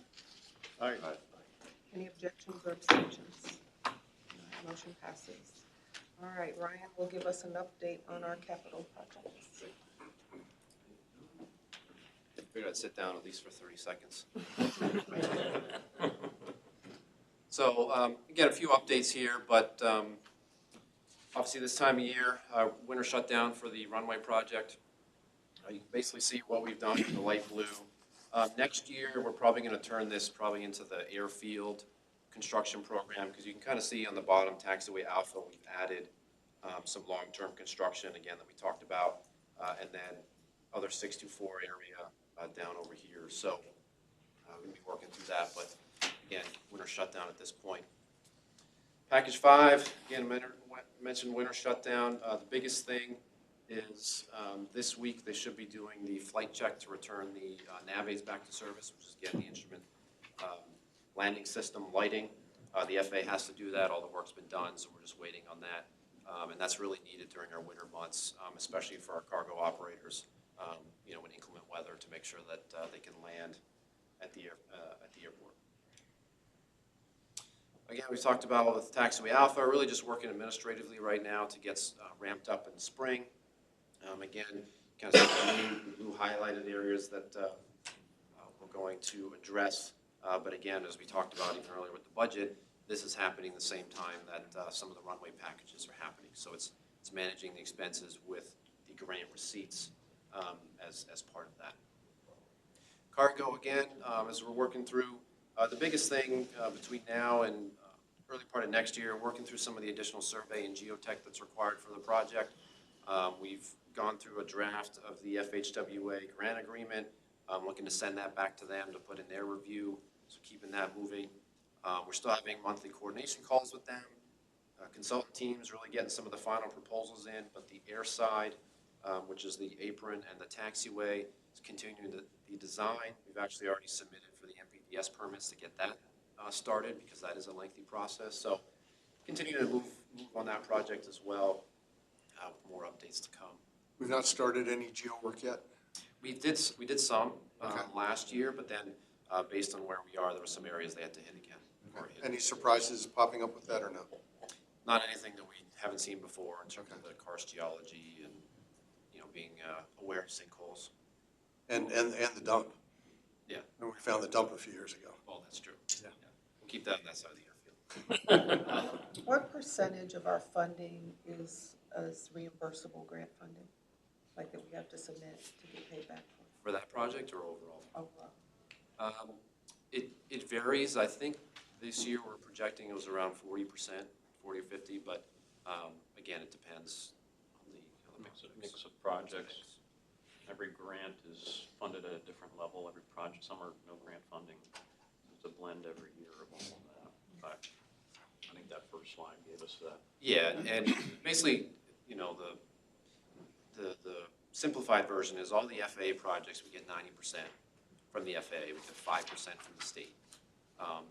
All right.
Any objections or abstentions? Motion passes. All right, Ryan will give us an update on our capital projects.
Figured I'd sit down at least for 30 seconds. So again, a few updates here, but obviously this time of year, winter shutdown for the runway project. You can basically see what we've done in the light blue. Next year, we're probably going to turn this into the airfield construction program, because you can kind of see on the bottom taxiway alpha, we've added some long-term construction again that we talked about, and then other 624 area down over here. So we're going to be working through that, but again, winter shutdown at this point. Package 5, again, mentioned winter shutdown. The biggest thing is this week they should be doing the flight check to return the navaids back to service, which is again the instrument landing system lighting. The FAA has to do that. All the work's been done, so we're just waiting on that. And that's really needed during our winter months, especially for our cargo operators, in inclement weather, to make sure that they can land at the airport. Again, we talked about with taxiway alpha, really just working administratively right now to get ramped up in the spring. Again, kind of some of the blue highlighted areas that we're going to address. But again, as we talked about even earlier with the budget, this is happening the same time that some of the runway packages are happening. So it's managing the expenses with the grant receipts as part of that. Cargo, again, as we're working through, the biggest thing between now and early part of next year, working through some of the additional survey and geotech that's required for the project. We've gone through a draft of the FHWA grant agreement. Looking to send that back to them to put in their review, so keeping that moving. We're still having monthly coordination calls with them. Consultant teams really getting some of the final proposals in, but the air side, which is the apron and the taxiway, is continuing the design. We've actually already submitted for the MPDS permits to get that started, because that is a lengthy process. So continue to move on that project as well, with more updates to come.
We've not started any geo work yet?
We did some
Okay.
last year, but then based on where we are, there were some areas they had to hit again. or hit.
Any surprises popping up with that or no?
Not anything that we haven't seen before in terms of the karst geology and, being aware of sinkholes.
And the dump?
Yeah.
And we found the dump a few years ago.
Oh, that's true. Yeah. We'll keep that on that side of the airfield.
What percentage of our funding is reimbursable grant funding? Like that we have to submit to get paid back
For that project or overall?
for overall?
It varies. I think this year we're projecting it was around 40%, 40 or 50, but again, it depends on the
Mix of projects. Every grant is funded at a different level. Every project, some are no grant funding. It's a blend every year of all of that. In fact, I think that first slide gave us that.
Yeah, and basically, the simplified version is all the FAA projects, we get 90% from the FAA, we get 5% from the state.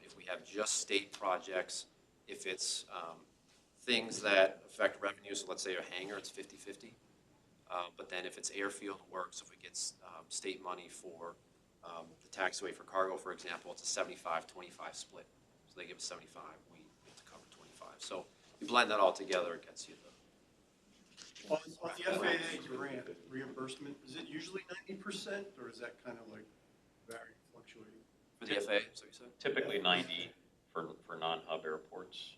If we have just state projects, if it's things that affect revenue, so let's say a hangar, it's 50-50. But then if it's airfield work, so if we get state money for the taxiway for cargo, for example, it's a 75-25 split. So they give us 75, we have to cover 25. So you blend that all together, it gets you the.
On the FAA grant reimbursement, is it usually 90%, or is that kind of like varying, fluctuating?
For the FAA, so you said?
Typically 90 for non-hub airports.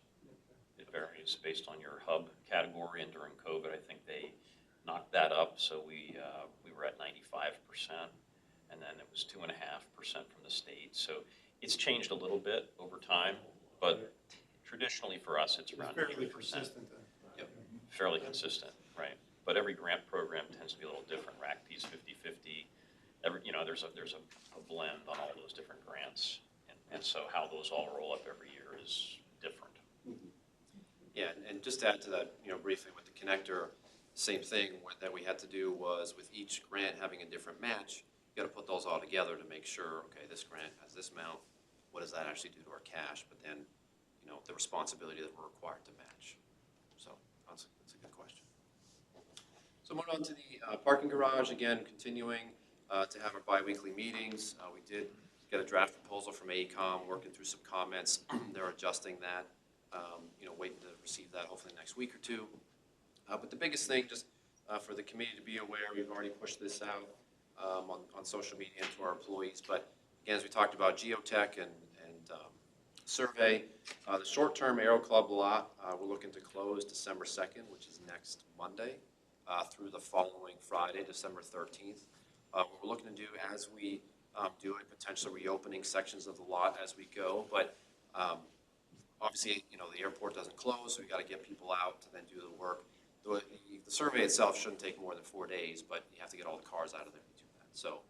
It varies based on your hub category, and during COVID, I think they knocked that up, so we were at 95%, and then it was 2.5% from the state. So it's changed a little bit over time, but traditionally for us, it's around 90%.
Fairly consistent then.
Yep.
Fairly consistent, right? But every grant program tends to be a little different. RACP's 50-50. There's a blend on all those different grants, and so how those all roll up every year is different.
Yeah, and just to add to that, briefly with the connector, same thing that we had to do was with each grant having a different match, you got to put those all together to make sure, okay, this grant has this amount, what does that actually do to our cash? But then, the responsibility that we're required to match. So that's a good question. So moving on to the parking garage, again, continuing to have our bi-weekly meetings. We did get a draft proposal from AECOM, working through some comments. They're adjusting that, waiting to receive that hopefully next week or two. But the biggest thing, just for the committee to be aware, we've already pushed this out on social media and to our employees. But again, as we talked about geotech and survey, the short-term Aero Club lot, we're looking to close December 2nd, which is next Monday, through the following Friday, December 13th. What we're looking to do as we do it, potentially reopening sections of the lot as we go. But obviously, the airport doesn't close, so we got to get people out to then do the work. The survey itself shouldn't take more than 4 days, but you have to get all the cars out of there to do that. So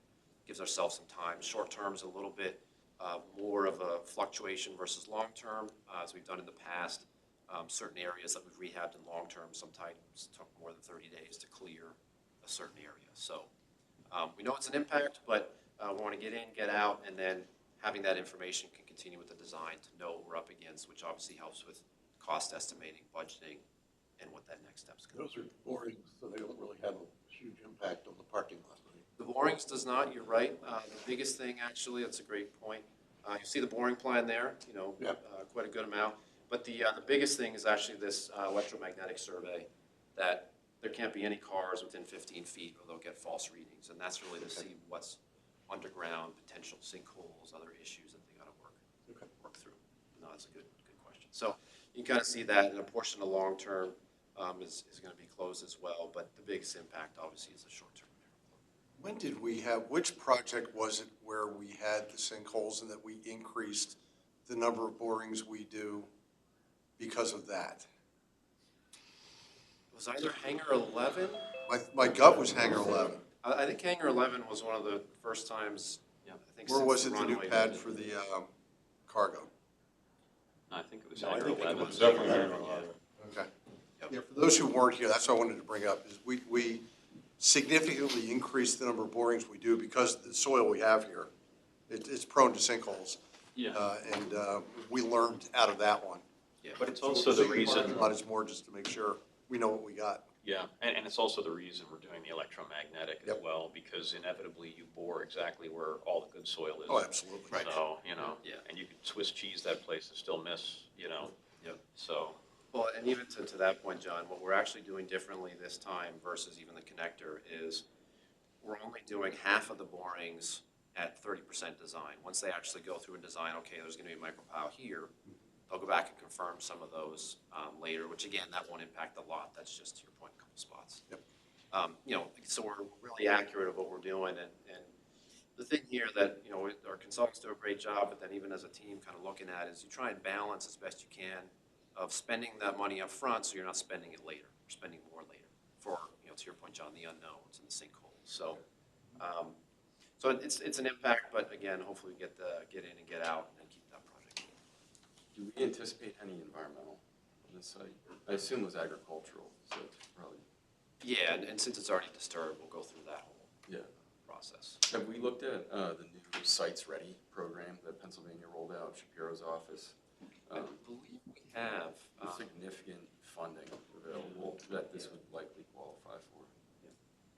it gives ourselves some time. Short term is a little bit more of a fluctuation versus long term, as we've done in the past. Certain areas that we've rehabbed in long term sometimes took more than 30 days to clear a certain area. So we know it's an impact, but we want to get in, get out, and then having that information can continue with the design to know what we're up against, which obviously helps with cost estimating, budgeting, and what that next step's going to be.
Those are boring, so they don't really have a huge impact on the parking lot, right?
The borings does not, you're right. The biggest thing, actually, that's a great point. You see the boring plan there,
Yep.
quite a good amount. But the biggest thing is actually this electromagnetic survey, that there can't be any cars within 15 feet or they'll get false readings. And that's really to see what's underground, potential sinkholes, other issues that they got to work through. No, that's a good question. So you can kind of see that, and a portion of the long-term is going to be closed as well, but the biggest impact obviously is the short-term.
When did we have, which project was it where we had the sinkholes and that we increased the number of borings we do because of that?
It was either Hangar 11.
My gut was Hangar 11.
I think Hangar 11 was one of the first times, I think
Or
since
was
the
it the new
runway
pad
was-
for the cargo?
I think it was
No, I
Hangar
think it
11.
was definitely Hangar 11.
Okay.
Yep.
Yeah, for those who weren't here, that's what I wanted to bring up, is we significantly increased the number of borings we do because the soil we have here, it's prone to sinkholes.
Yeah.
And we learned out of that one.
Yeah,
But it's also the reason,
But it's more just to make sure we know what we got.
yeah, and it's also the reason we're doing the electromagnetic as
Yep.
well, because inevitably you bore exactly where all the good soil is.
Oh, absolutely.
Right.
So,
Yeah.
and you could Swiss cheese that place and still miss,
Yep.
so,
Well, and even to that point, John, what we're actually doing differently this time versus even the connector is we're only doing half of the borings at 30% design. Once they actually go through and design, okay, there's gonna be a micropile here, they'll go back and confirm some of those later, which again, that won't impact a lot. That's just, to your point, a couple spots.
Yep.
So we're really accurate of what we're doing, and the thing here that, our consultants do a great job, but then even as a team kind of looking at is you try and balance as best you can of spending that money up front so you're not spending it later, or spending more later for, to your point, John, the unknowns and the sinkholes. So, so it's an impact, but again, hopefully we get in and get out and keep that project going.
Do we anticipate any environmental on this site? I assume it was agricultural, so it's probably,
Yeah, and since it's already disturbed, we'll go through that whole
yeah.
process.
Have we looked at the new Sites Ready program that Pennsylvania rolled out, Shapiro's office?
I believe we have.
Significant funding available that this would likely qualify for.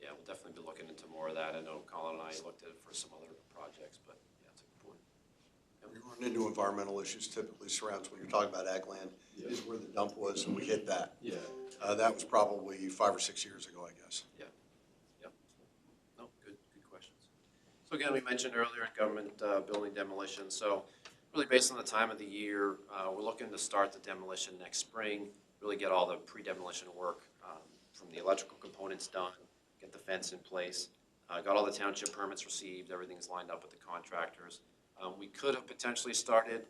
Yeah, we'll definitely be looking into more of that. I know Colin and I looked at it for some other projects, but yeah, it's a good point.
We run into environmental issues typically surrounds, when you're talking about ag land, is where the dump was, and we hit that.
Yeah.
That was probably 5 or 6 years ago, I guess.
No, good questions. So again, we mentioned earlier government building demolition. So really based on the time of the year, we're looking to start the demolition next spring, really get all the pre-demolition work from the electrical components done, get the fence in place. Got all the township permits received, everything's lined up with the contractors. We could have potentially started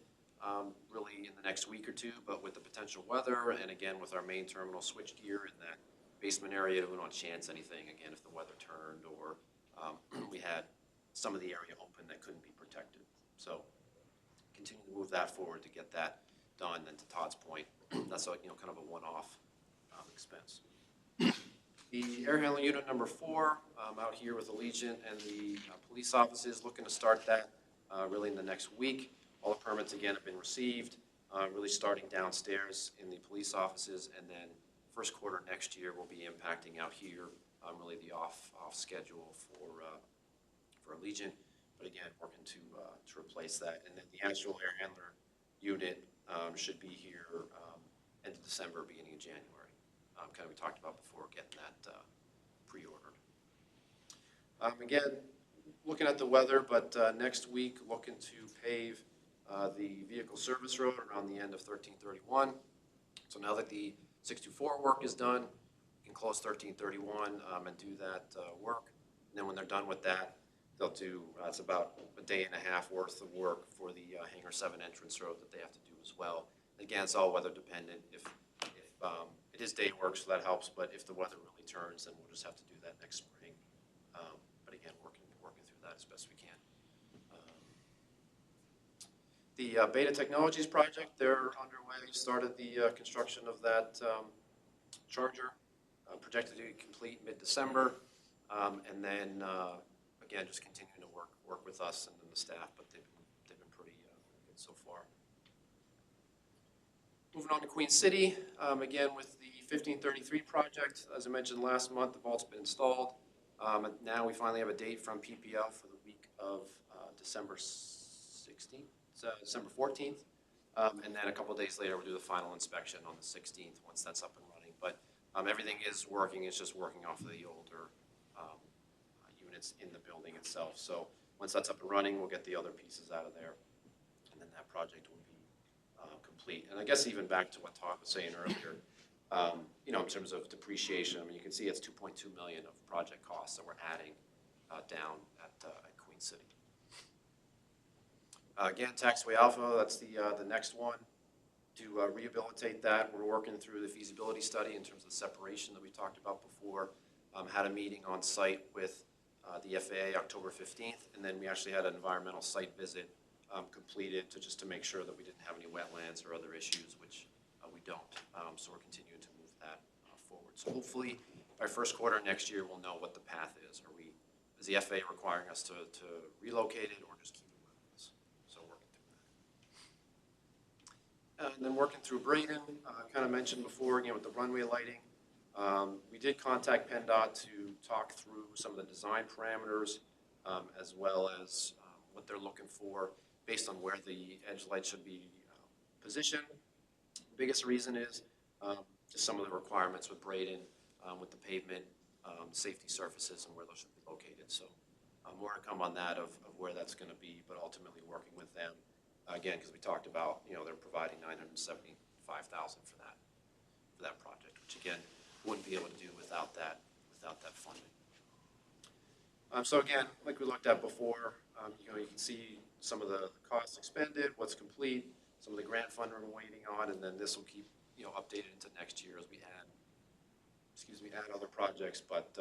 really in the next week or two, but with the potential weather and again with our main terminal switchgear in that basement area, we don't chance anything again if the weather turned or we had some of the area open that couldn't be protected. So continue to move that forward to get that done. And to Todd's point, that's kind of a one-off expense. The air handling unit number 4 out here with Allegiant and the police offices, looking to start that really in the next week. All the permits again have been received, really starting downstairs in the police offices, and then first quarter next year will be impacting out here, really the off schedule for Allegiant. But again, working to replace that, and then the actual air handler unit should be here end of December, beginning of January. Kind of we talked about before, getting that pre-ordered. Again, looking at the weather, but next week looking to pave the vehicle service road around the end of 1331. So now that the 624 work is done, we can close 1331 and do that work. And then when they're done with that, they'll do, it's about a day and a half worth of work for the Hangar 7 entrance road that they have to do as well. Again, it's all weather dependent. If it is day work, so that helps, but if the weather really turns, then we'll just have to do that next spring. But again, working through that as best we can. The Beta Technologies project, they're underway, started the construction of that charger, projected to be complete mid-December, and then again, just continuing to work with us and then the staff, but they've been pretty good so far. Moving on to Queen City, again with the 1533 project, as I mentioned last month, the vault's been installed. And now we finally have a date from PPL for the week of December 16th, December 14th. And then a couple of days later, we'll do the final inspection on the 16th once that's up and running. But everything is working, it's just working off of the older units in the building itself. So once that's up and running, we'll get the other pieces out of there. And then that project will be complete. And I guess even back to what Todd was saying earlier, you know, in terms of depreciation, I mean, you can see it's 2.2 million of project costs that we're adding down at Queen City. Again, Taxway Alpha, that's the next one. To rehabilitate that, we're working through the feasibility study in terms of the separation that we talked about before. Had a meeting on site with the FAA October 15th, and then we actually had an environmental site visit completed just to make sure that we didn't have any wetlands or other issues, which we don't. So we're continuing to move that forward. So hopefully by first quarter next year, we'll know what the path is. Is the FAA requiring us to relocate it or just keep it where it is? So working through that. And then working through Braden, kind of mentioned before, again, with the runway lighting. We did contact PennDOT to talk through some of the design parameters as well as what they're looking for based on where the edge light should be positioned. The biggest reason is just some of the requirements with Braden, with the pavement, safety surfaces, and where those should be located. So more to come on that of where that's going to be, but ultimately working with them again, because we talked about, you know, they're providing $975,000 for that project, which again wouldn't be able to do without that funding. So again, like we looked at before, you know, you can see some of the costs expended, what's complete, some of the grant funding we're waiting on, and then this will keep, you know, updated into next year as we add other projects, but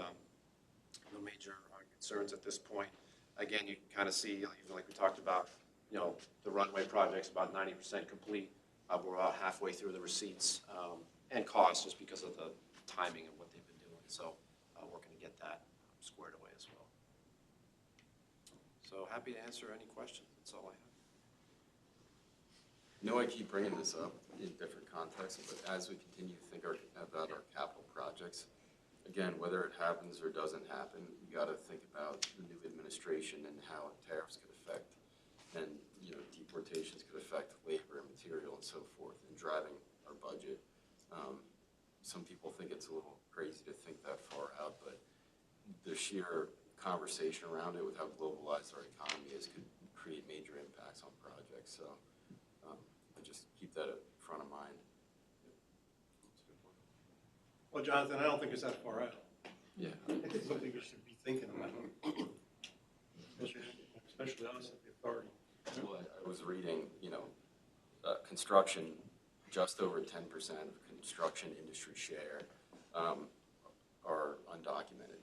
no major concerns at this point. Again, you can kind of see, even like we talked about, you know, the runway project's about 90% complete. We're about halfway through the receipts and costs just because of the timing of what they've been doing. So we're going to get that squared away as well. So happy to answer any questions. That's all I have.
I know I keep bringing this up in different contexts, but as we continue to think about our capital projects, again, whether it happens or doesn't happen, we got to think about the new administration and how tariffs could affect, and you know, deportations could affect labor and material and so forth, and driving our budget. Some people think it's a little crazy to think that far out, but the sheer conversation around it with how globalized our economy is could create major impacts on projects. So I just keep that at front of mind.
Well, Jonathan, I don't think it's that far out.
Yeah.
I think it's something we should be thinking about, especially us at the authority.
Well, I was reading, you know, construction, just over 10% of construction industry share are undocumented,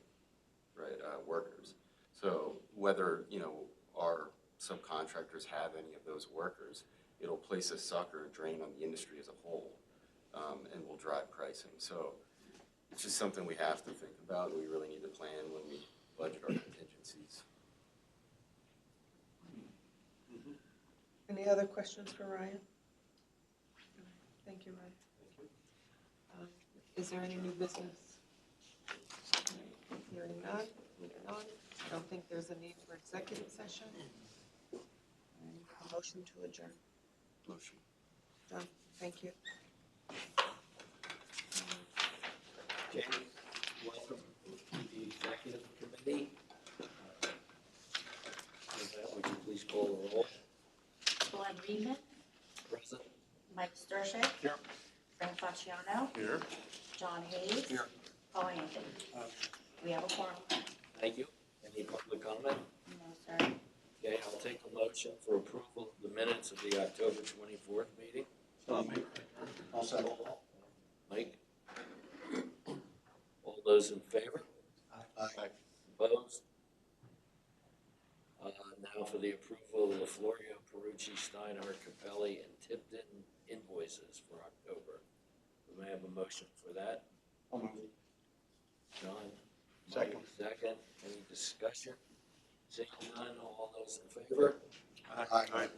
right, workers. So whether, you know, our subcontractors have any of those workers, it'll place a sucker drain on the industry as a whole, and will drive pricing. So it's just something we have to think about, and we really need to plan when we budget our contingencies.
Any other questions for Ryan? Thank you, Ryan. Is there any new business? Hearing none, moving on. I don't think there's a need for executive session. A motion to adjourn.
Motion.
John, thank you.
James, welcome to the executive committee. With that, would you please call the roll?
Glenn Reedman,
Present.
Mike Stershik.
Here.
Frank Fasciano,
Here.
John Hayes.
Here.
Paul Anthony. We have a quorum.
Thank you. Any public comment?
No, sir.
Okay, I'll take a motion for approval of the minutes of the October 24th meeting.
I'll second.
Mike? All those in favor?
Aye.
Opposed? Now for the approval of the Florio, Perucci, Steinhardt, Capelli, and Tipton invoices for October. We may have a motion for that.
I'll move.
John?
Second.
Mike, second. Any discussion? Seeing none, all those in favor?
Aye.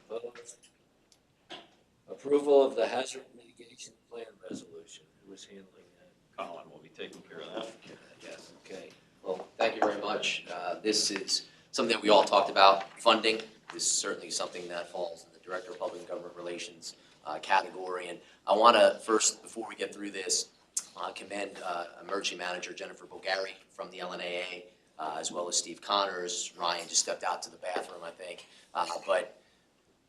Opposed? Approval of the hazard mitigation plan resolution. Who is handling that?
Colin will be taking care of that.
Yes. Okay.
Well, thank you very much. This is something that we all talked about, funding. This is certainly something that falls in the Director of Public and Government Relations category. And I want to first, before we get through this, commend Emergency Manager Jennifer Bulgari from the LNAA, as well as Steve Connors. Ryan just stepped out to the bathroom, I think. But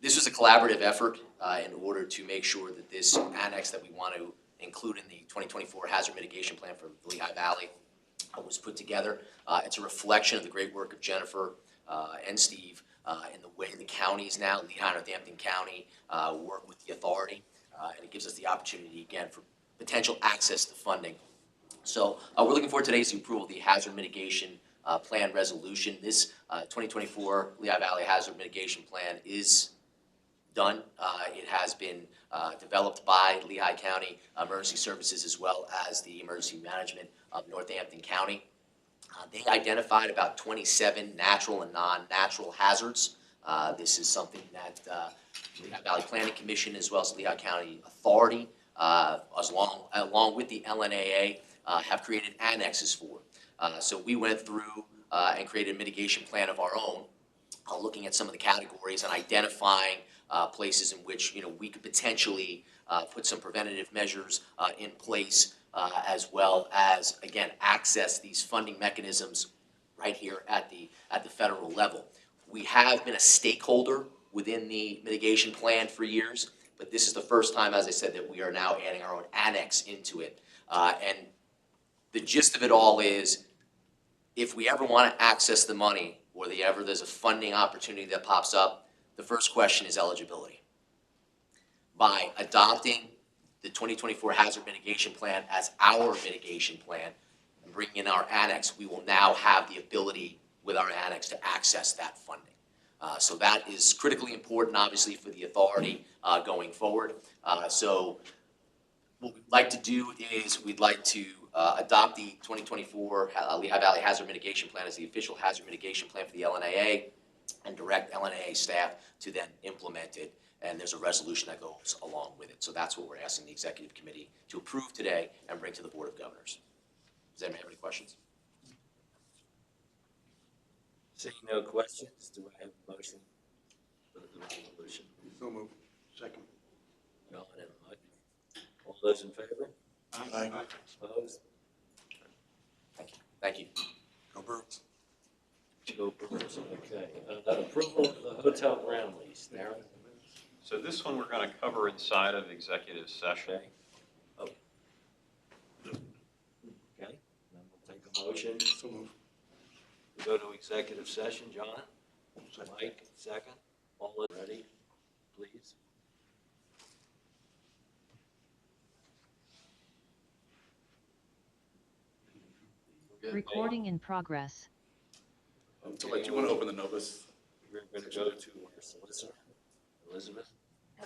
This was a collaborative effort in order to make sure that this annex that we want to include in the 2024 Hazard Mitigation Plan for the Lehigh Valley was put together. It's a reflection of the great work of Jennifer and Steve in the way the counties now, Lehigh and Northampton County, work with the authority. And it gives us the opportunity, again, for potential access to funding. So we're looking forward today to the approval of the Hazard Mitigation Plan resolution. This 2024 Lehigh Valley Hazard Mitigation Plan is done. It has been developed by Lehigh County Emergency Services as well as the Emergency Management of Northampton County. They identified about 27 natural and non-natural hazards. This is something that Lehigh Valley Planning Commission as well as Lehigh County Authority, along with the LNAA, have created annexes for. So we went through and created a mitigation plan of our own, looking at some of the categories and identifying places in which we could potentially put some preventative measures in place, as well as, again, access these funding mechanisms right here at the federal level. We have been a stakeholder within the mitigation plan for years, but this is the first time, as I said, that we are now adding our own annex into it. And the gist of it all is, if we ever want to access the money, or there's a funding opportunity that pops up, the first question is eligibility. By adopting the 2024 Hazard Mitigation Plan as our mitigation plan and bringing in our annex, we will now have the ability with our annex to access that funding. So that is critically important, obviously, for the authority going forward. So what we'd like to do is we'd like to adopt the 2024 Lehigh Valley Hazard Mitigation Plan as the official hazard mitigation plan for the LNAA and direct LNAA staff to then implement it. And there's a resolution that goes along with it. So that's what we're asking the executive committee to approve today and bring to the Board of Governors. Does anybody have any questions?
Seeing no questions, do I have a motion for the resolution?
So moved. Second.
John and Mike. All those in favor?
Aye.
Opposed?
Thank you.
Go Birds.
Go Birds. Okay. Approval of the hotel ground lease. Darren?
So this one we're going to cover inside of executive session.
Okay. Oh. Okay. Then we'll take a motion.
So moved.
We go to executive session. John? Mike, second. All ready, please.
Recording in progress.
So, do you want to open the notice?
We're going to go to our solicitor, Elizabeth.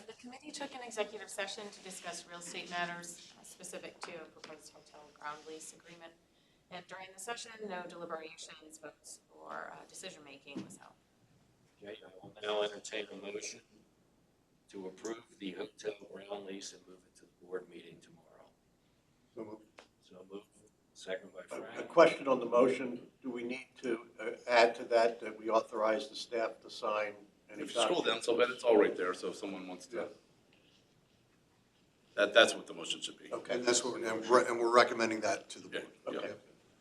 The committee took an executive session to discuss real estate matters specific to a proposed hotel ground lease agreement. And during the session, no deliberations, votes, or decision-making was held.
Okay, I will now entertain a motion to approve the hotel ground lease and move it to the board meeting tomorrow.
So moved.
So moved. Second by Frank.
A question on the motion, do we need to add to that we authorize the staff to sign any
If you scroll
documents?
down, so but it's all right there, so if someone wants to. That's what the motion should be.
Okay.
And that's what, and we're recommending that to the board.
Okay,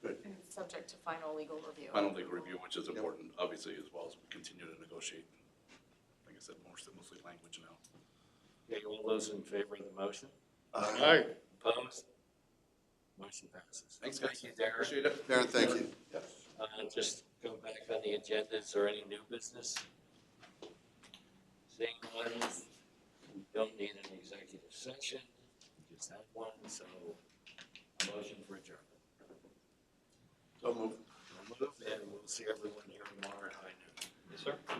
good.
And it's subject to final legal review.
Final legal review, which is important, obviously, as well as we continue to negotiate. Like I said, mostly language now.
Okay, all those in favor of the motion?
Aye.
Opposed? Motion passes.
Thanks, guys.
Thank you, Darren.
Appreciate it.
Darren, thank you.
Yes.
Just go back on the agenda. Is there any new business? Seeing none, we don't need an executive session. We just had one, so a motion for adjournment.
So moved.
So moved, and we'll see everyone here tomorrow at high noon.
Yes, sir.